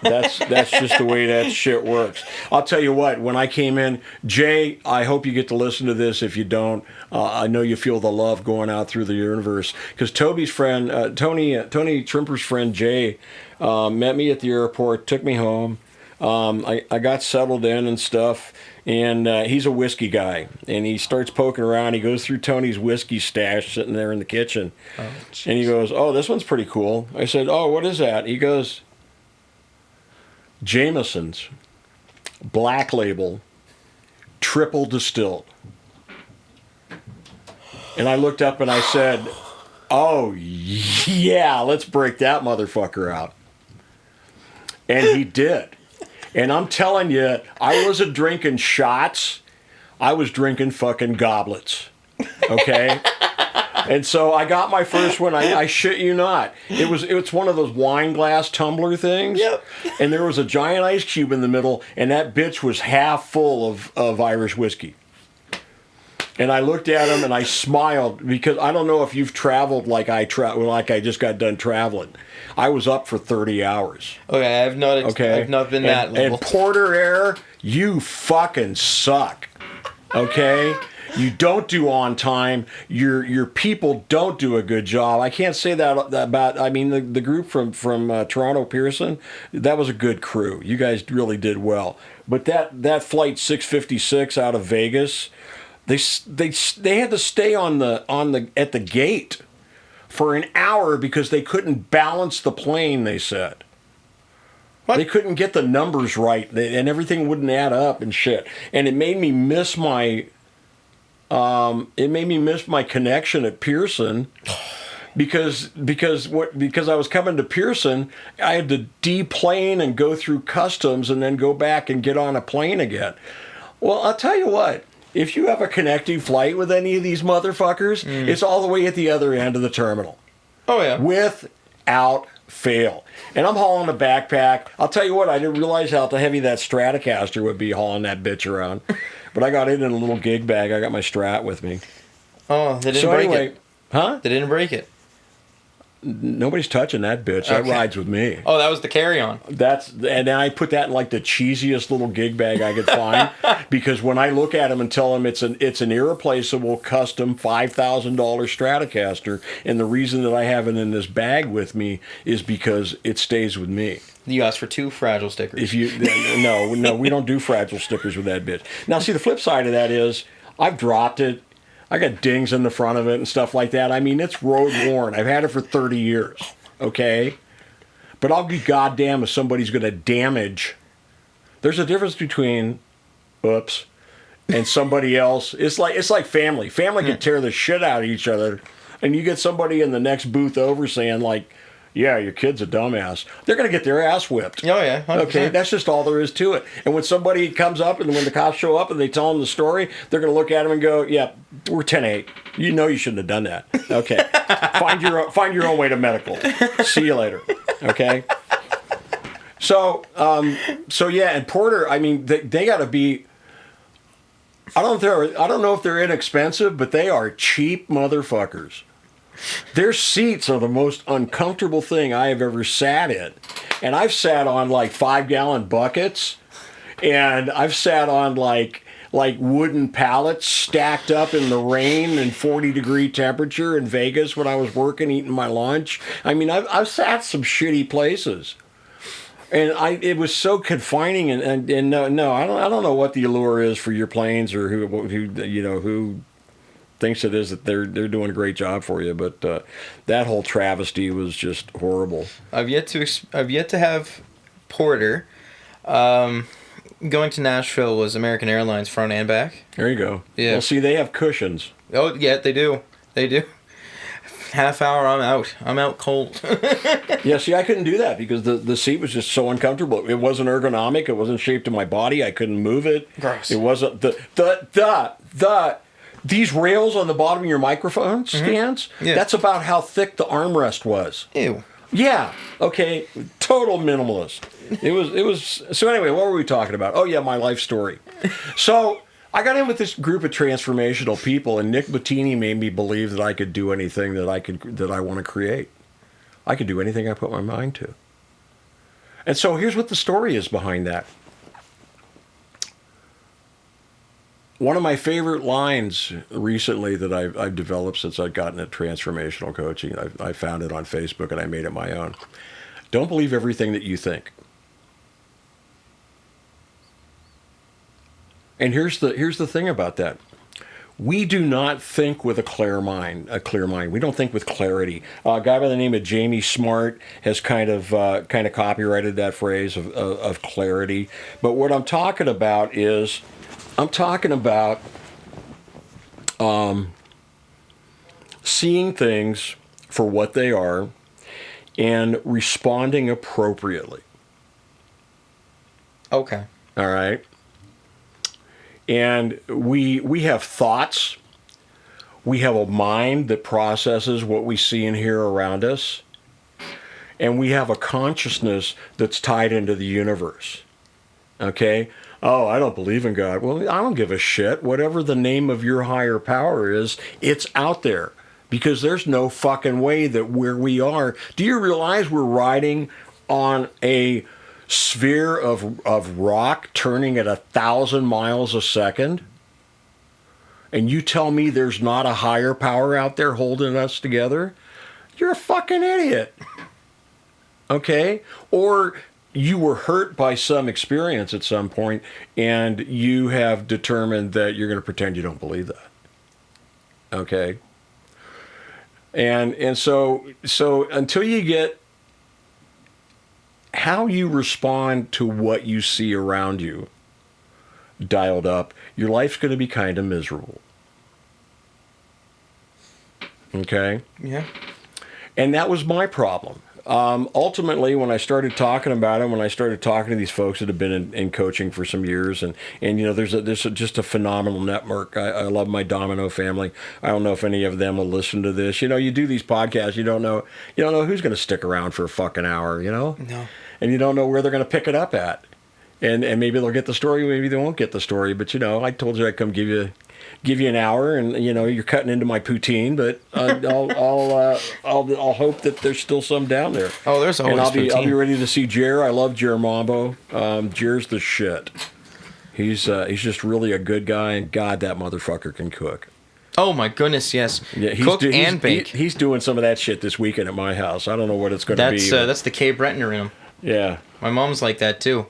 That's just the way that shit works. I'll tell you what, when I came in, Jay, I hope you get to listen to this. If you don't, I know you feel the love going out through the universe. Because Toby's friend, Tony Trimper's friend Jay, met me at the airport, took me home. I got settled in and stuff. And he's a whiskey guy, and he starts poking around. He goes through Tony's whiskey stash sitting there in the kitchen, and he goes, "Oh, this one's pretty cool." I said, "Oh, what is that?" He goes, "Jameson's, Black Label, triple distilled." And I looked up and I said, "Oh yeah, let's break that motherfucker out." And he did. And I'm telling you, I wasn't drinking shots. I was drinking fucking goblets. Okay? And so I got my first one. I shit you not. It's one of those wine glass tumbler things. Yep. And there was a giant ice cube in the middle, and that bitch was half full of Irish whiskey. And I looked at him and I smiled because I don't know if you've traveled like I just got done traveling. I was up for 30 hours. Okay, I've not been that level. And Porter Air, you fucking suck. Okay? You don't do on time. Your people don't do a good job. I can't say that about. I mean, the group from Toronto Pearson, that was a good crew. You guys really did well. But that flight 656 out of Vegas, they had to stay at the gate for an hour because they couldn't balance the plane. They said. What? They couldn't get the numbers right, and everything wouldn't add up and shit. And it made me miss my. It made me miss my connection at Pearson because I was coming to Pearson, I had to deplane and go through customs and then go back and get on a plane again. Well, I'll tell you what, if you have a connecting flight with any of these motherfuckers, it's all the way at the other end of the terminal. Oh, yeah. Without fail. And I'm hauling a backpack. I'll tell you what, I didn't realize how heavy that Stratocaster would be hauling that bitch around. But I got it in a little gig bag. I got my Strat with me. Oh, they didn't break it. Huh? They didn't break it. Nobody's touching that bitch. That rides with me. Oh, that was the carry-on. And I put that in like the cheesiest little gig bag I could find because when I look at them and tell them it's an irreplaceable custom $5,000 Stratocaster, and the reason that I have it in this bag with me is because it stays with me. You asked for 2 fragile stickers. No, we don't do fragile stickers with that bitch. Now, see, the flip side of that is I've dropped it. I got dings in the front of it and stuff like that. I mean, it's road worn. I've had it for 30 years, okay? But I'll be goddamn if somebody's going to damage. There's a difference between, oops, and somebody else. It's like family. Family can tear the shit out of each other, and you get somebody in the next booth over saying like, yeah, your kid's a dumbass. They're going to get their ass whipped. Oh, yeah. 100%. Okay, that's just all there is to it. And when somebody comes up and when the cops show up and they tell them the story, they're going to look at them and go, yeah, we're 10-8. You know you shouldn't have done that. Okay. Find your own way to medical. See you later. Okay? So yeah, and Porter, I mean, they got to be... I don't know if they're inexpensive, but they are cheap motherfuckers. Their seats are the most uncomfortable thing I have ever sat in. And I've sat on like 5-gallon buckets, and I've sat on like wooden pallets stacked up in the rain and 40-degree temperature in Vegas when I was working, eating my lunch. I mean, I've sat some shitty places. And it was so confining, and no, I don't know what the allure is for your planes or who thinks it is that they're doing a great job for you, but that whole travesty was just horrible. I've yet to have Porter. Going to Nashville was American Airlines front and back. There you go. Yeah. Well, see, they have cushions. Oh, yeah, they do. They do. Half hour, I'm out. I'm out cold. Yeah, see, I couldn't do that because the seat was just so uncomfortable. It wasn't ergonomic. It wasn't shaped to my body. I couldn't move it. Gross. It wasn't these rails on the bottom of your microphone stands. Yeah. That's about how thick the armrest was. Ew. Yeah. Okay. Total minimalist. It was. So anyway, what were we talking about? Oh yeah, my life story. So I got in with this group of transformational people, and Nick Bottini made me believe that I could do anything that I want to create. I could do anything I put my mind to. And so here's what the story is behind that. One of my favorite lines recently that I've developed since I've gotten at transformational coaching, I found it on Facebook and I made it my own. Don't believe everything that you think. And here's the thing about that. We do not think with a clear mind. We don't think with clarity. A guy by the name of Jamie Smart has kind of copyrighted that phrase of clarity. But what I'm talking about is, seeing things for what they are and responding appropriately. Okay. All right. And we have thoughts. We have a mind that processes what we see and hear around us. And we have a consciousness that's tied into the universe. Okay? Oh, I don't believe in God. Well, I don't give a shit. Whatever the name of your higher power is, it's out there. Because there's no fucking way that where we are. Do you realize we're riding on a sphere of rock turning at 1,000 miles a second? And you tell me there's not a higher power out there holding us together? You're a fucking idiot. Okay? Or you were hurt by some experience at some point and you have determined that you're going to pretend you don't believe that. Okay? And so until you get how you respond to what you see around you dialed up, your life's going to be kind of miserable. Okay? Yeah. And that was my problem. Ultimately, when I started talking about it, when I started talking to these folks that have been in coaching for some years, and you know, there's just a phenomenal network. I love my Domino family. I don't know if any of them will listen to this. You know, you do these podcasts, you don't know who's going to stick around for a fucking hour, you know? No. And you don't know where they're going to pick it up at. And maybe they'll get the story, maybe they won't get the story. But, you know, I told you I'd come give you an hour, and you know you're cutting into my poutine, but I'll hope that there's still some down there. Oh, there's always poutine. I'll be ready to see Jer. I love Jer Mambo. Jer's the shit. He's just really a good guy, and God, that motherfucker can cook. Oh my goodness, yes. Yeah, cook and bake. He's doing some of that shit this weekend at my house. I don't know what it's going to be. That's the K. Brentner in him. Yeah. My mom's like that too.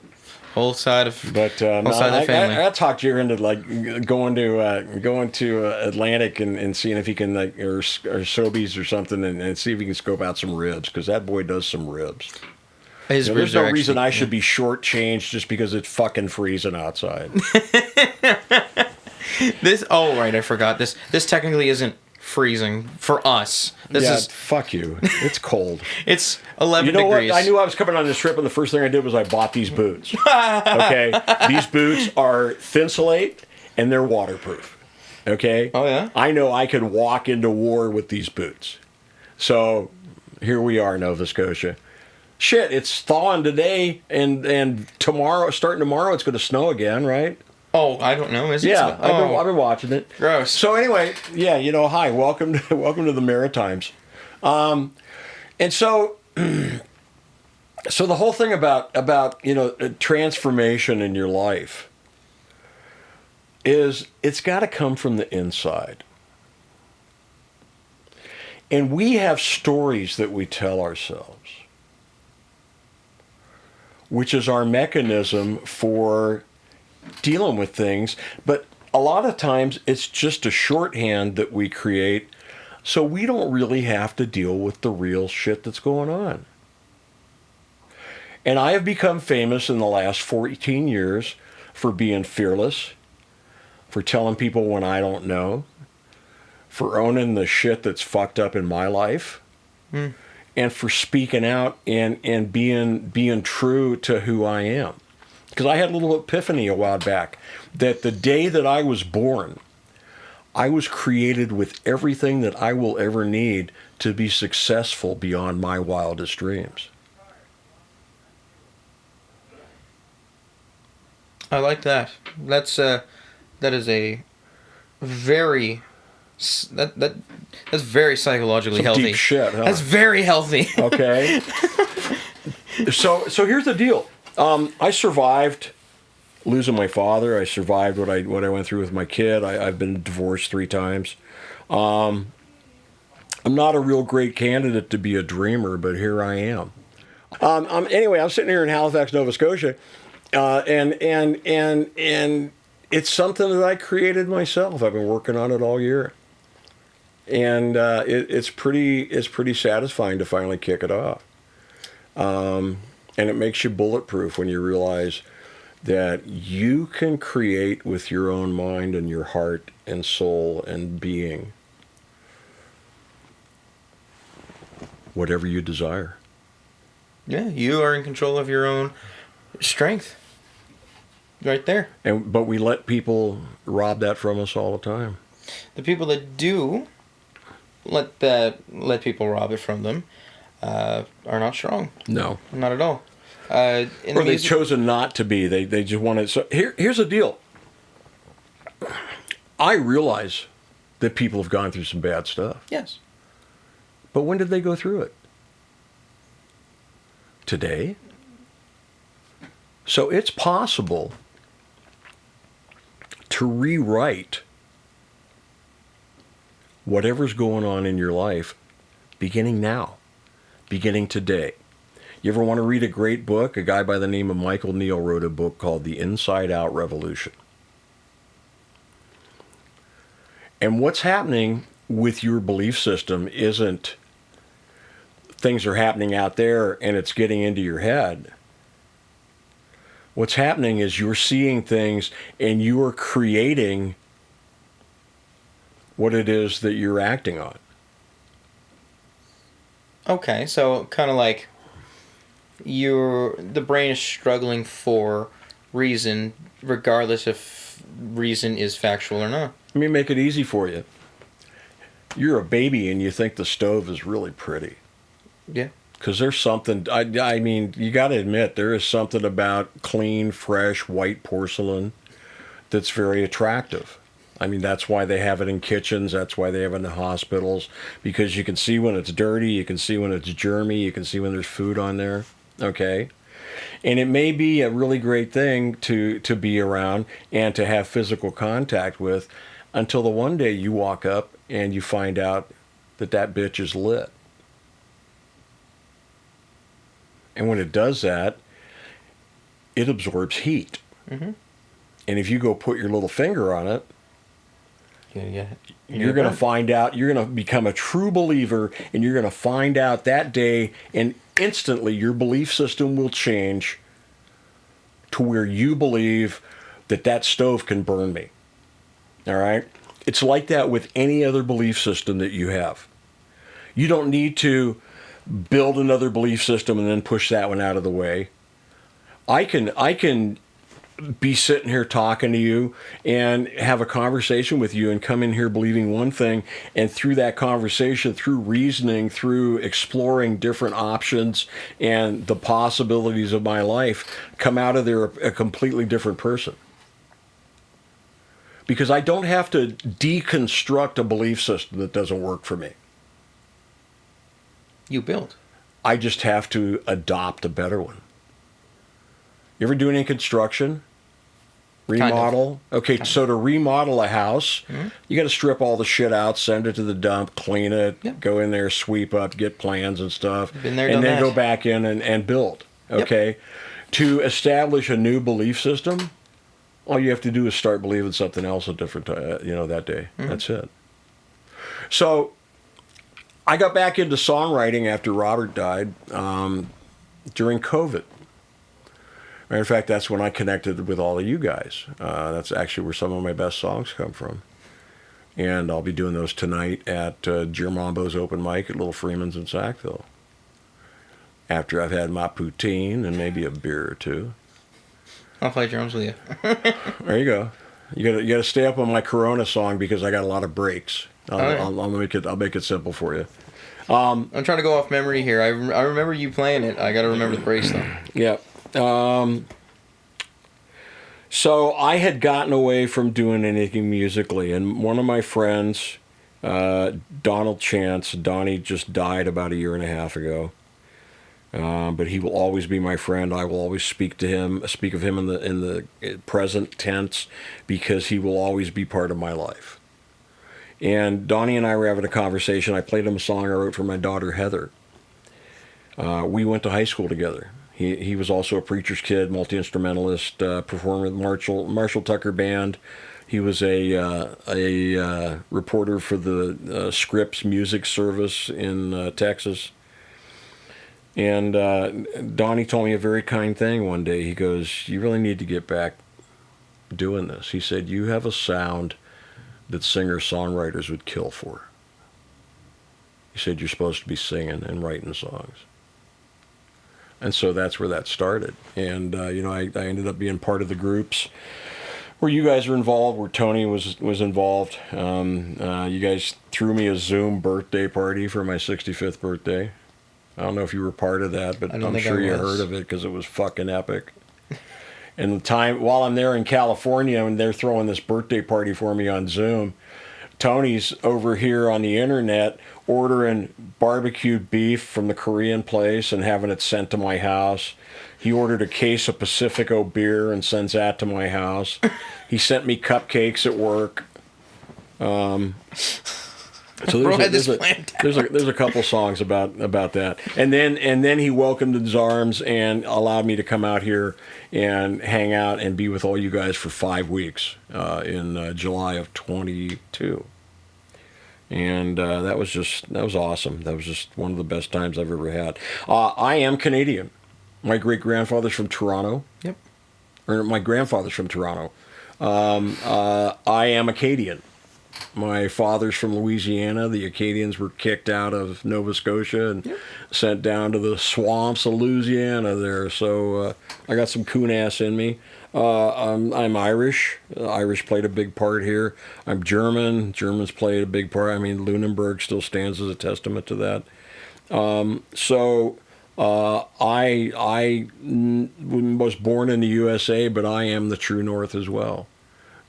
Whole side of the family. I talked Jer into like going to Atlantic and seeing if he can or Sobeys or something and see if he can scope out some ribs, because that boy does some ribs. There's no reason I should be shortchanged just because it's fucking freezing outside. I forgot this. This technically isn't freezing for us. This is fuck you. It's cold. It's 11 degrees. What? I knew I was coming on this trip, and the first thing I did was I bought these boots. Okay, these boots are Thinsulate and they're waterproof. Okay. Oh yeah. I know I could walk into war with these boots. So here we are, Nova Scotia. Shit, it's thawing today, and tomorrow, starting tomorrow, it's going to snow again, right? Oh, I don't know. Is it? Yeah, I've been watching it. Gross. So anyway, yeah, you know, hi, welcome to the Maritimes, and so the whole thing about you know transformation in your life is it's got to come from the inside, and we have stories that we tell ourselves, which is our mechanism for dealing with things, but a lot of times it's just a shorthand that we create so we don't really have to deal with the real shit that's going on. And I have become famous in the last 14 years for being fearless, for telling people when I don't know, for owning the shit that's fucked up in my life, and for speaking out and being true to who I am. Because I had a little epiphany a while back that the day that I was born, I was created with everything that I will ever need to be successful beyond my wildest dreams. I like that. That is a very that's very psychologically Some healthy. Deep shit, huh? That's very healthy. Okay. So here's the deal. I survived losing my father. I survived what I went through with my kid. I've been divorced 3 times. I'm not a real great candidate to be a dreamer, but here I am. Anyway, I'm sitting here in Halifax, Nova Scotia, and it's something that I created myself. I've been working on it all year, and it's pretty satisfying to finally kick it off. And it makes you bulletproof when you realize that you can create with your own mind and your heart and soul and being whatever you desire. Yeah, you are in control of your own strength. Right there. But we let people rob that from us all the time. The people that do let people rob it from them are not strong. No. Not at all. In Or the they've music, chosen not to be. They just want to. So here's the deal. I realize that people have gone through some bad stuff. yes. But when did they go through it? Today? So it's possible to rewrite whatever's going on in your life beginning now, beginning today. You ever want to read a great book? A guy by the name of Michael Neal wrote a book called The Inside Out Revolution. And what's happening with your belief system isn't things are happening out there and it's getting into your head. What's happening is you're seeing things and you are creating what it is that you're acting on. Okay, so kind of like the brain is struggling for reason, regardless if reason is factual or not. Let me make it easy for you. You're a baby and you think the stove is really pretty. Yeah. Because there's something, I mean, you got to admit, there is something about clean, fresh, white porcelain that's very attractive. I mean, that's why they have it in kitchens. That's why they have it in the hospitals. Because you can see when it's dirty. You can see when it's germy. You can see when there's food on there. Okay? And it may be a really great thing to be around and to have physical contact with until the one day you walk up and you find out that that bitch is lit. And when it does that, it absorbs heat. Mm-hmm. And if you go put your little finger on it, you're going to find out, you're going to become a true believer, and you're going to find out that day, and instantly your belief system will change to where you believe that that stove can burn me. All right? It's like that with any other belief system that you have. You don't need to build another belief system and then push that one out of the way. I can be sitting here talking to you and have a conversation with you and come in here believing one thing, and through that conversation, through reasoning, through exploring different options and the possibilities of my life, come out of there a completely different person. Because I don't have to deconstruct a belief system that doesn't work for me. You build. I just have to adopt a better one. You ever do any construction? Remodel? Kind of. Okay, so to remodel a house, you got to strip all the shit out, send it to the dump, clean it, go in there, sweep up, get plans and stuff, Been there, and then done go that. back in and build. Okay? Yep. To establish a new belief system, all you have to do is start believing something else a different that day. That's it. So I got back into songwriting after Robert died during COVID. Matter of fact, that's when I connected with all of you guys. That's actually where some of my best songs come from. And I'll be doing those tonight at Germambo's open mic at Little Freeman's in Sackville. After I've had my poutine and maybe a beer or two. I'll play drums with you. There you go. You got to stay up on my Corona song because I got a lot of breaks. I'll make it simple for you. I'm trying to go off memory here. I remember you playing it. I got to remember the breaks though. Yeah. So I had gotten away from doing anything musically, and one of my friends, Donald Chance, Donnie just died about a year and a half ago. But he will always be my friend. I will always speak of him in the present tense because he will always be part of my life. And Donnie and I were having a conversation. I played him a song I wrote for my daughter Heather. We went to high school together. He was also a preacher's kid, multi-instrumentalist, performer with Marshall Tucker Band. He was a reporter for the Scripps Music Service in Texas. And Donnie told me a very kind thing one day. He goes, "You really need to get back doing this." He said, "You have a sound that singer-songwriters would kill for." He said, "You're supposed to be singing and writing songs." And so that's where that started. And, I ended up being part of the groups where you guys are involved, where Tony was involved. You guys threw me a Zoom birthday party for my 65th birthday. I don't know if you were part of that, but I'm sure you heard of it because it was fucking epic. And the time while I'm there in California and they're throwing this birthday party for me on Zoom, Tony's over here on the internet ordering barbecued beef from the Korean place and having it sent to my house. He ordered a case of Pacifico beer and sends that to my house. He sent me cupcakes at work. So there's a couple songs about that, and then he welcomed his arms and allowed me to come out here and hang out and be with all you guys for 5 weeks in July of 22, and that was awesome. That was just one of the best times I've ever had. I am Canadian. My great grandfather's from Toronto. Yep. Or my grandfather's from Toronto. I am Acadian. My father's from Louisiana. The Acadians were kicked out of Nova Scotia and sent down to the swamps of Louisiana there. So I got some coon ass in me. I'm Irish. Irish played a big part here. I'm German. Germans played a big part. I mean, Lunenburg still stands as a testament to that. I was born in the USA, but I am the true North as well.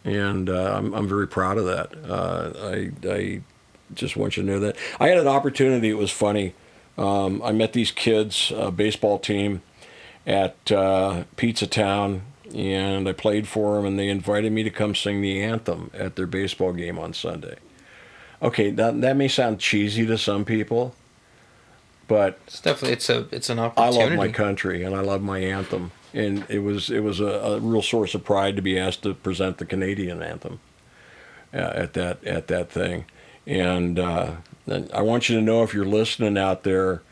And I'm very proud of that. I just want you to know that. I had an opportunity. It was funny. I met these kids, a baseball team, at Pizza Town, and I played for them, and they invited me to come sing the anthem at their baseball game on Sunday. Okay, that may sound cheesy to some people, but it's definitely it's an opportunity. I love my country, and I love my anthem. And it was a real source of pride to be asked to present the Canadian anthem at that thing. And I want you to know, if you're listening out there,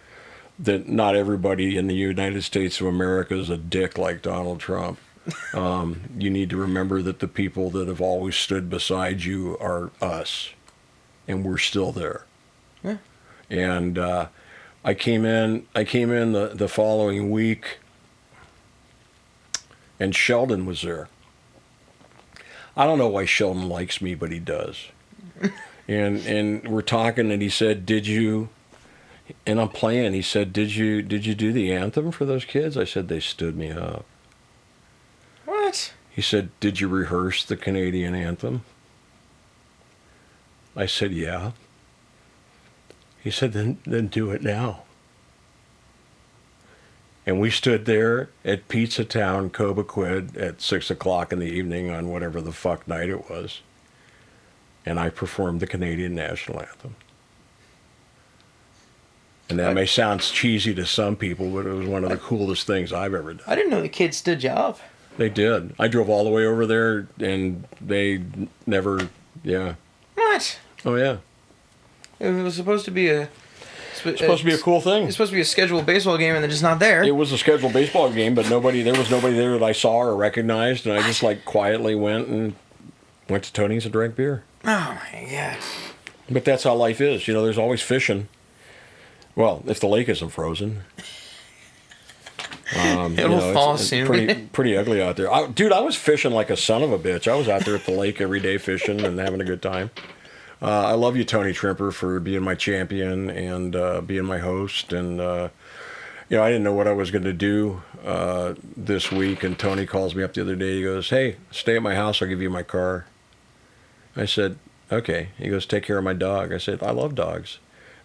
that not everybody in the United States of America is a dick like Donald Trump. You need to remember that the people that have always stood beside you are us, and we're still there. Yeah. And I came in the following week. And Sheldon was there. I don't know why Sheldon likes me, but he does. and we're talking, and he said, "Did you?" And I'm playing. He said, "Did you do the anthem for those kids?" I said, "They stood me up." What? He said, "Did you rehearse the Canadian anthem?" I said, "Yeah." He said, "Then do it now." And we stood there at Pizza Town, Cobequid, at 6 o'clock in the evening on whatever the fuck night it was. And I performed the Canadian national anthem. And that may sound cheesy to some people, but it was one of the coolest things I've ever done. I didn't know the kids stood you up. They did. I drove all the way over there, and they never, yeah. What? Oh, yeah. It was supposed to be a... It's supposed to be a cool thing. It's supposed to be a scheduled baseball game, and they're just not there. It was a scheduled baseball game, but there was nobody there that I saw or recognized, and I just quietly went to Tony's and drank beer. Oh my God! But that's how life is. There's always fishing. Well, if the lake isn't frozen. It'll fall soon. Pretty ugly out there. Dude, I was fishing like a son of a bitch. I was out there at the lake every day fishing and having a good time. I love you, Tony Trimper, for being my champion and being my host. And, I didn't know what I was going to do this week. And Tony calls me up the other day. He goes, "Hey, stay at my house. I'll give you my car." I said, "Okay." He goes, "Take care of my dog." I said, "I love dogs."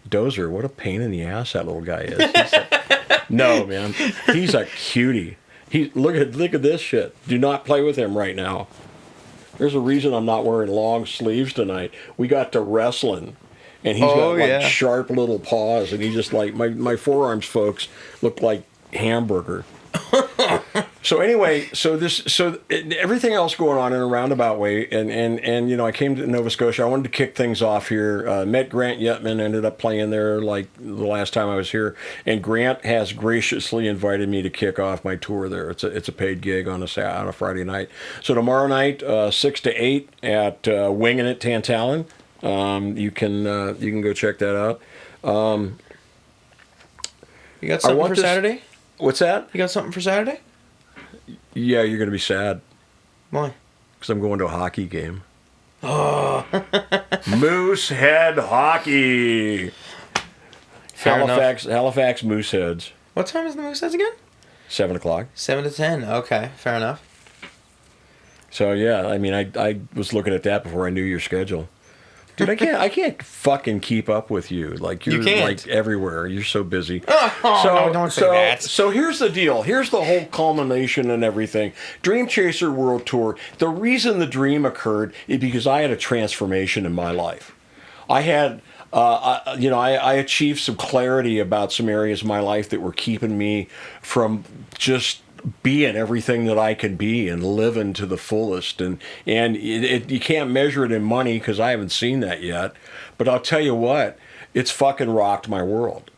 Dozer, what a pain in the ass that little guy is. He said, "No, man. He's a cutie. Look at this shit. Do not play with him right now." There's a reason I'm not wearing long sleeves tonight. We got to wrestling, and he's got sharp little paws, and he just my forearms, folks, look like hamburger. So anyway, everything else going on in a roundabout way, and I came to Nova Scotia. I wanted to kick things off here. Met Grant Yetman, ended up playing there like the last time I was here, and Grant has graciously invited me to kick off my tour there. It's a paid gig on a Friday night. So tomorrow night, 6 to 8 at Wingin' It Tantallon. You can go check that out. You got something for Saturday? What's that? You got something for Saturday? Yeah, you're going to be sad. Why? Because I'm going to a hockey game. Oh. Moosehead Hockey. Fair enough. Halifax Mooseheads, What time is the Mooseheads again? 7 o'clock. 7 to 10. Okay, fair enough. So yeah, I mean, I was looking at that before I knew your schedule. Dude, I can't fucking keep up with you. Like you're like everywhere. You're so busy. Oh, no, don't say that. So here's the deal. Here's the whole culmination and everything. Dream Chaser World Tour. The reason the dream occurred is because I had a transformation in my life. I had, I achieved some clarity about some areas of my life that were keeping me from just being everything that I can be and living to the fullest. And you can't measure it in money because I haven't seen that yet. But I'll tell you what, it's fucking rocked my world.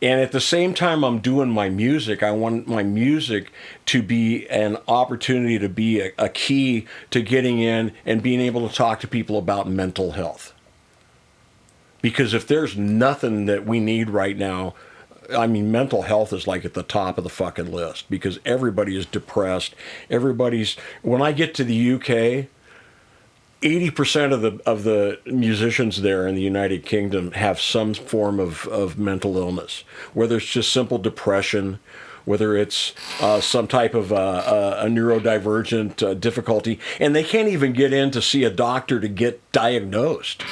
And at the same time I'm doing my music, I want my music to be an opportunity to be a key to getting in and being able to talk to people about mental health. Because if there's nothing that we need right now, I mean, mental health is like at the top of the fucking list because everybody is depressed. When I get to the UK, 80% of the musicians there in the United Kingdom have some form of mental illness, whether it's just simple depression, whether it's some type of a neurodivergent difficulty, and they can't even get in to see a doctor to get diagnosed.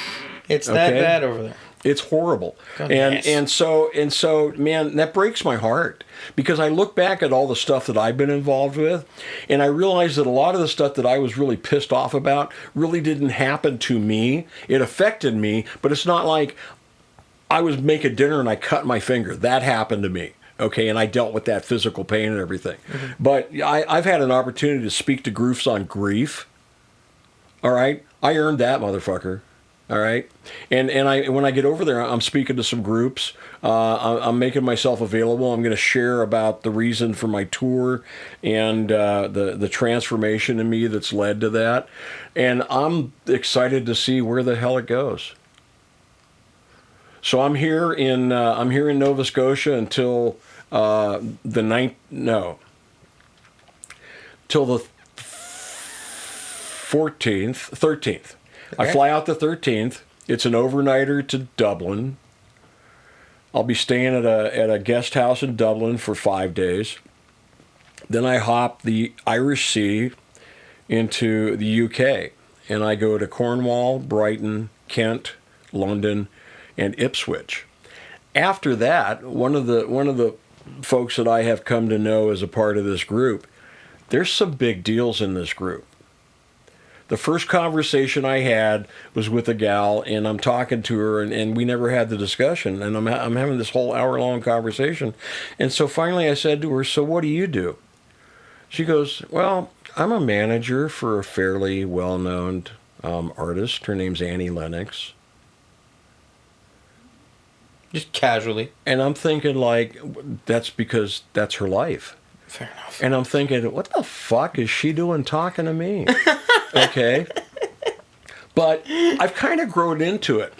It's that bad over there. It's horrible. And so, man, that breaks my heart because I look back at all the stuff that I've been involved with and I realize that a lot of the stuff that I was really pissed off about really didn't happen to me. It affected me, but it's not like I was making dinner and I cut my finger. That happened to me. Okay, and I dealt with that physical pain and everything. Mm-hmm. But I've had an opportunity to speak to groups on grief. All right? I earned that, motherfucker. All right, and when I get over there, I'm speaking to some groups. I'm making myself available. I'm going to share about the reason for my tour and the transformation in me that's led to that. And I'm excited to see where the hell it goes. So I'm here in Nova Scotia until till the 13th. Okay. I fly out the 13th. It's an overnighter to Dublin. I'll be staying at a guest house in Dublin for 5 days. Then I hop the Irish Sea into the UK, and I go to Cornwall, Brighton, Kent, London, and Ipswich. After that, one of the folks that I have come to know as a part of this group, there's some big deals in this group. The first conversation I had was with a gal, and I'm talking to her, and we never had the discussion, and I'm having this whole hour-long conversation. And so finally I said to her, so what do you do? She goes, well, I'm a manager for a fairly well-known artist. Her name's Annie Lennox. Just casually. And I'm thinking, like, that's because that's her life. Fair enough. And I'm thinking, what the fuck is she doing talking to me? Okay. But I've kind of grown into it.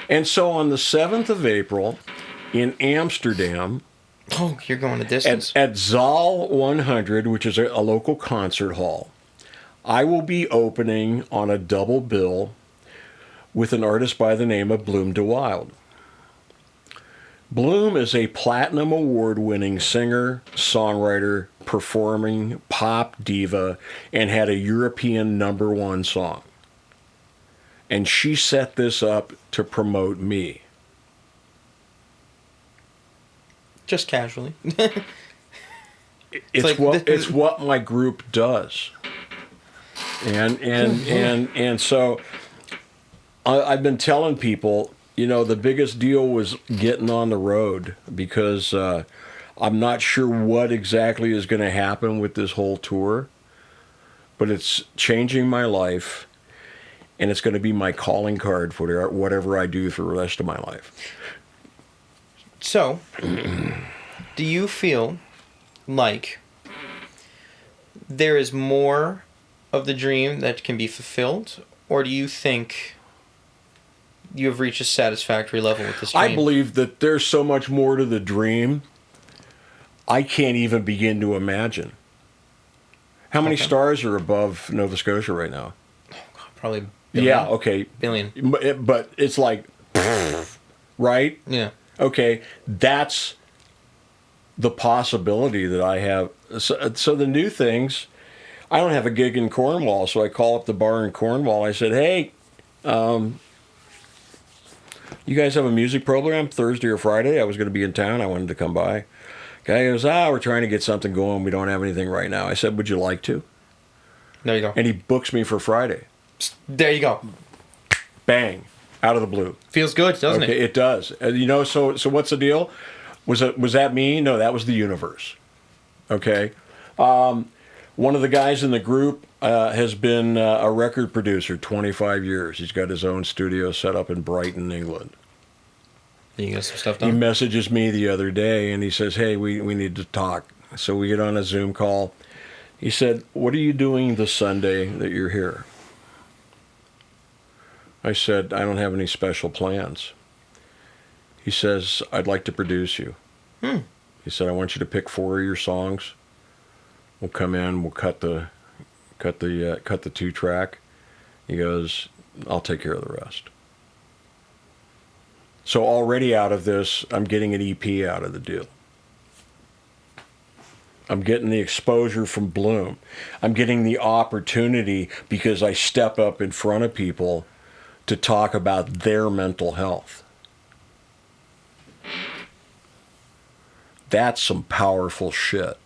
And so on the 7th of April in Amsterdam. Oh, you're going a distance. At Zaal 100, which is a local concert hall, I will be opening on a double bill with an artist by the name of Bloom de Wilde. Bloom is a platinum award-winning singer, songwriter, performing pop diva, and had a European #1 song. And she set this up to promote me. Just casually. It's what my group does. And so I've been telling people, you know, the biggest deal was getting on the road because I'm not sure what exactly is going to happen with this whole tour, but it's changing my life, and it's going to be my calling card for whatever I do for the rest of my life. So, do you feel like there is more of the dream that can be fulfilled, or do you think you have reached a satisfactory level with this dream? I believe that there's so much more to the dream I can't even begin to imagine. How many stars are above Nova Scotia right now? Probably billion. Yeah, okay. Billion. But it's like, right? Yeah. Okay, that's the possibility that I have. So the new things, I don't have a gig in Cornwall, so I call up the bar in Cornwall. I said, hey, you guys have a music program Thursday or Friday? I was going to be in town. I wanted to come by. Guy goes, we're trying to get something going. We don't have anything right now. I said, would you like to? There you go. And he books me for Friday. There you go. Bang. Out of the blue. Feels good, doesn't it? It does. So what's the deal? Was that me? No, that was the universe. Okay. One of the guys in the group has been a record producer 25 years. He's got his own studio set up in Brighton, England. You got some stuff He done? messages me the other day and he says, hey, we need to talk. So we get on a Zoom call. He said, what are you doing this Sunday that you're here? I said, I don't have any special plans. He says, I'd like to produce you. He said, I want you to pick 4 of your songs. We'll come in, we'll cut the 2-track. He goes, I'll take care of the rest. So already out of this, I'm getting an EP out of the deal. I'm getting the exposure from Bloom. I'm getting the opportunity because I step up in front of people to talk about their mental health. That's some powerful shit.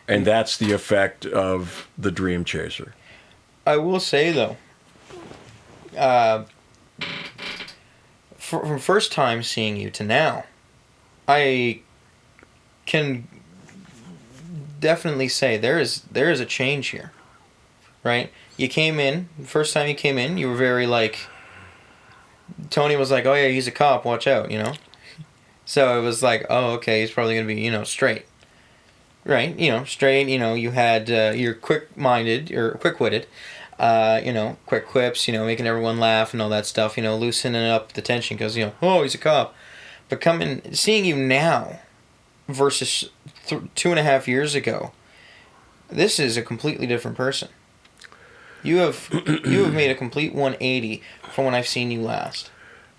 And that's the effect of the Dream Chaser. I will say, though, from first time seeing you to now, I can definitely say there is a change here, right? You came in, first time you came in, you were very like, Tony was like, oh yeah, he's a cop, watch out, So it was like, oh, okay, he's probably going to be, straight. Right? Straight, you had, you're quick-minded, or quick-witted, quick quips, making everyone laugh and all that stuff, loosening up the tension because, oh, he's a cop. But seeing you now versus 2.5 years ago, this is a completely different person. You have made a complete 180 from when I've seen you last.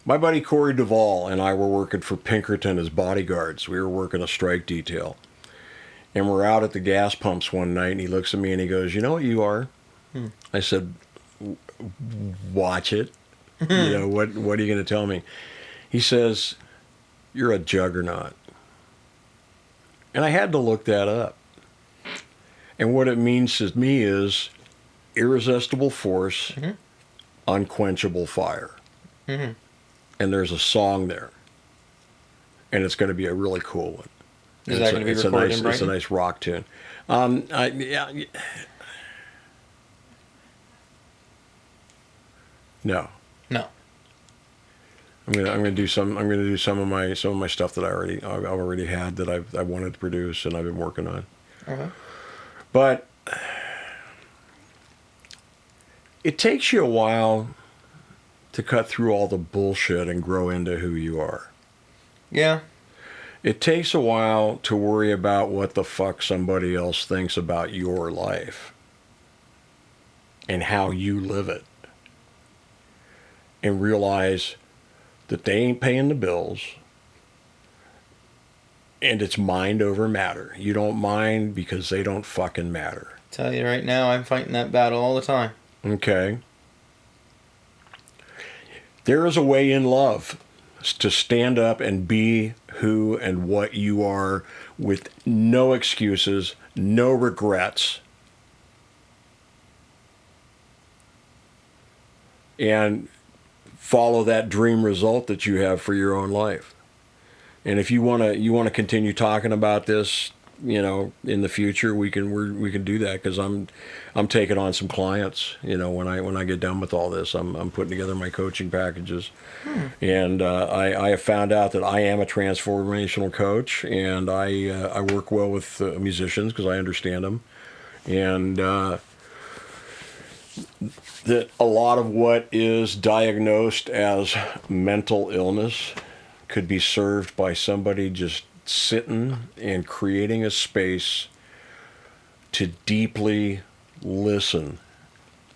My buddy Corey Duvall and I were working for Pinkerton as bodyguards. We were working a strike detail. And we're out at the gas pumps one night, and he looks at me and he goes, you know what you are? I said, watch it. What are you going to tell me? He says, you're a juggernaut. And I had to look that up. And what it means to me is irresistible force, unquenchable fire. And there's a song there. And it's going to be a really cool one. Is that going to be recorded in Brighton? It's a nice rock tune. No. I'm gonna do some of my stuff that I've already had that I wanted to produce and I've been working on. Okay. But it takes you a while to cut through all the bullshit and grow into who you are. Yeah. It takes a while to worry about what the fuck somebody else thinks about your life and how you live it. And realize that they ain't paying the bills. And it's mind over matter. You don't mind because they don't fucking matter. Tell you right now, I'm fighting that battle all the time. Okay. There is a way in love to stand up and be who and what you are with no excuses, no regrets. And follow that dream result that you have for your own life. And if you want to continue talking about this, in the future, we can do that because I'm taking on some clients. When I get done with all this, I'm putting together my coaching packages, and I have found out that I am a transformational coach, and I work well with musicians because I understand them, and that a lot of what is diagnosed as mental illness could be served by somebody just sitting and creating a space to deeply listen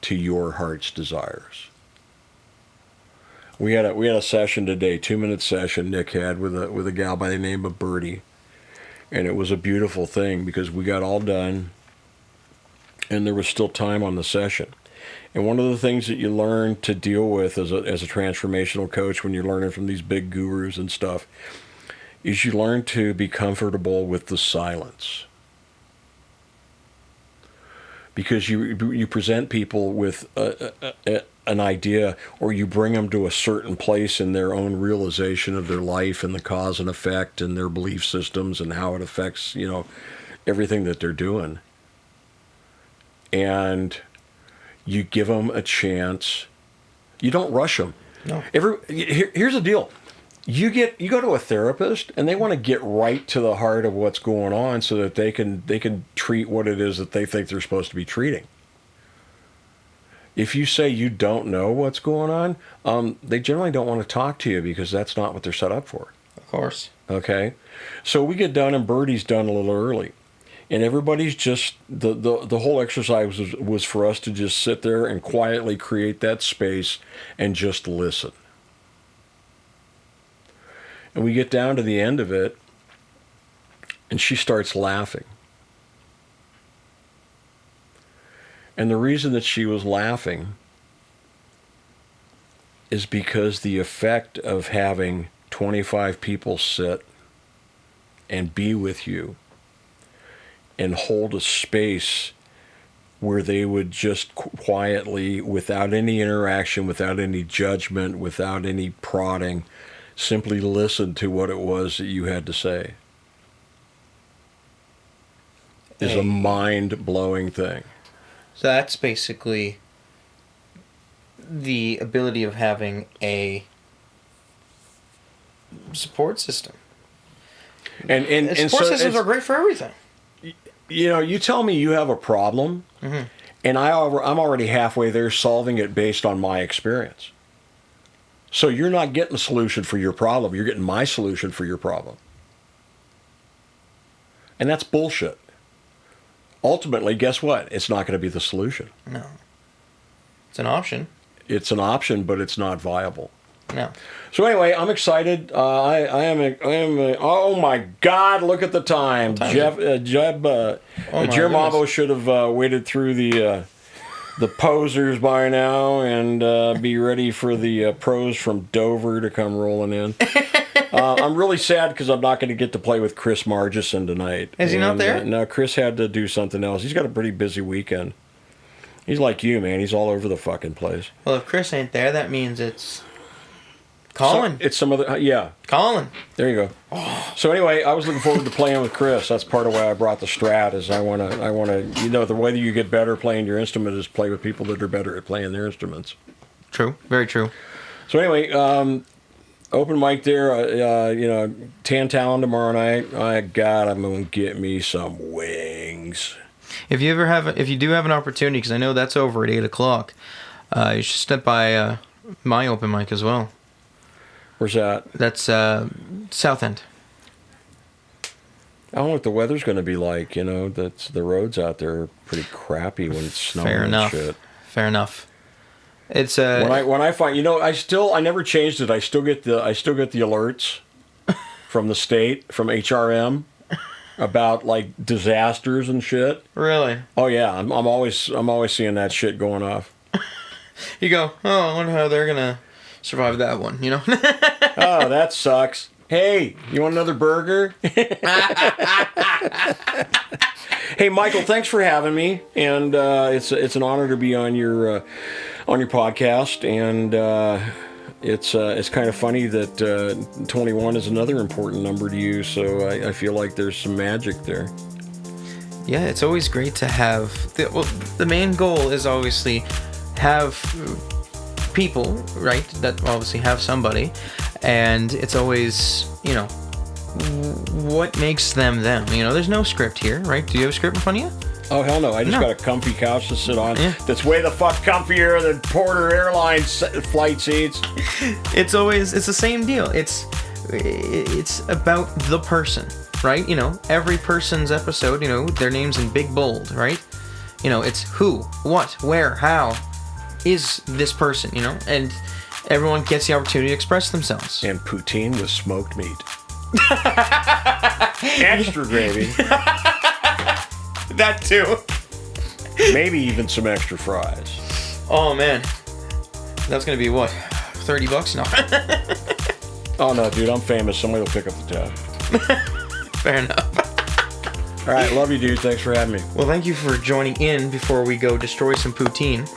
to your heart's desires. We had a session today, 2-minute session Nick had with a gal by the name of Birdie, and it was a beautiful thing because we got all done, and there was still time on the session. And one of the things that you learn to deal with as a transformational coach when you're learning from these big gurus and stuff is you learn to be comfortable with the silence. Because you present people with an idea, or you bring them to a certain place in their own realization of their life and the cause and effect and their belief systems and how it affects, everything that they're doing. And you give them a chance. You don't rush them. No. Here's the deal. You go to a therapist and they want to get right to the heart of what's going on so that they can treat what it is that they think they're supposed to be treating. If you say you don't know what's going on, they generally don't want to talk to you because that's not what they're set up for. Of course. Okay? So we get done and Birdie's done a little early. And everybody's just, the whole exercise was for us to just sit there and quietly create that space and just listen. And we get down to the end of it, and she starts laughing. And the reason that she was laughing is because the effect of having 25 people sit and be with you and hold a space where they would just quietly, without any interaction, without any judgment, without any prodding, simply listen to what it was that you had to say is a mind-blowing thing. So that's basically the ability of having a support system. And support so systems are great for everything. You tell me you have a problem, Mm-hmm. and I'm already halfway there solving it based on my experience. So you're not getting a solution for your problem. You're getting my solution for your problem. And that's bullshit. Ultimately, guess what? It's not going to be the solution. No. It's an option. It's an option, but it's not viable. No. So anyway, I'm excited. I am. Oh my God! Look at the time. Jeb Mavo should have waited through the posers by now and be ready for the pros from Dover to come rolling in. I'm really sad because I'm not going to get to play with Chris Margison tonight. Is he not there? No, Chris had to do something else. He's got a pretty busy weekend. He's like you, man. He's all over the fucking place. Well, if Chris ain't there, that means it's Colin. It's some other, yeah. Colin. There you go. Oh. So anyway, I was looking forward to playing with Chris. That's part of why I brought the Strat. Is I want to, the way that you get better playing your instrument is play with people that are better at playing their instruments. True. Very true. So anyway, open mic there. Tantalon tomorrow night. I'm gonna get me some wings. If you do have an opportunity, because I know that's over at 8:00, you should step by my open mic as well. Where's that? That's South End. I don't know what the weather's going to be like. That's the roads out there are pretty crappy when it's snowing. Fair enough. And shit. Fair enough. It's when I find I never changed it. I still get the alerts from the state, from HRM, about like disasters and shit. Really? Oh yeah, I'm always seeing that shit going off. You go, I wonder how they're gonna survive that one, Oh, that sucks. Hey, you want another burger? Hey, Michael, thanks for having me, and it's an honor to be on your podcast, and it's kind of funny that 21 is another important number to you, so I feel like there's some magic there. Yeah, it's always great to have the main goal is obviously have people, right, that obviously have somebody, and it's always, what makes them them. There's no script here, right? Do you have a script in front of you? Oh, hell no. I just got a comfy couch to sit on that's way the fuck comfier than Porter Airlines flight seats. It's the same deal. It's about the person, right? Every person's episode, their name's in big bold, right? It's who, what, where, how is this person, and Everyone gets the opportunity to express themselves. And poutine with smoked meat. Extra gravy. That too. Maybe even some extra fries. Oh man, that's gonna be what? $30? No. Oh no, dude, I'm famous. Somebody will pick up the tab. Fair enough. All right, love you, dude. Thanks for having me. Well, thank you for joining in before we go destroy some poutine.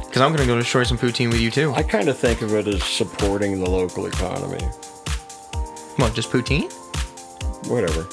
Because I'm gonna go destroy some poutine with you too. I kind of think of it as supporting the local economy. What, just poutine? Whatever.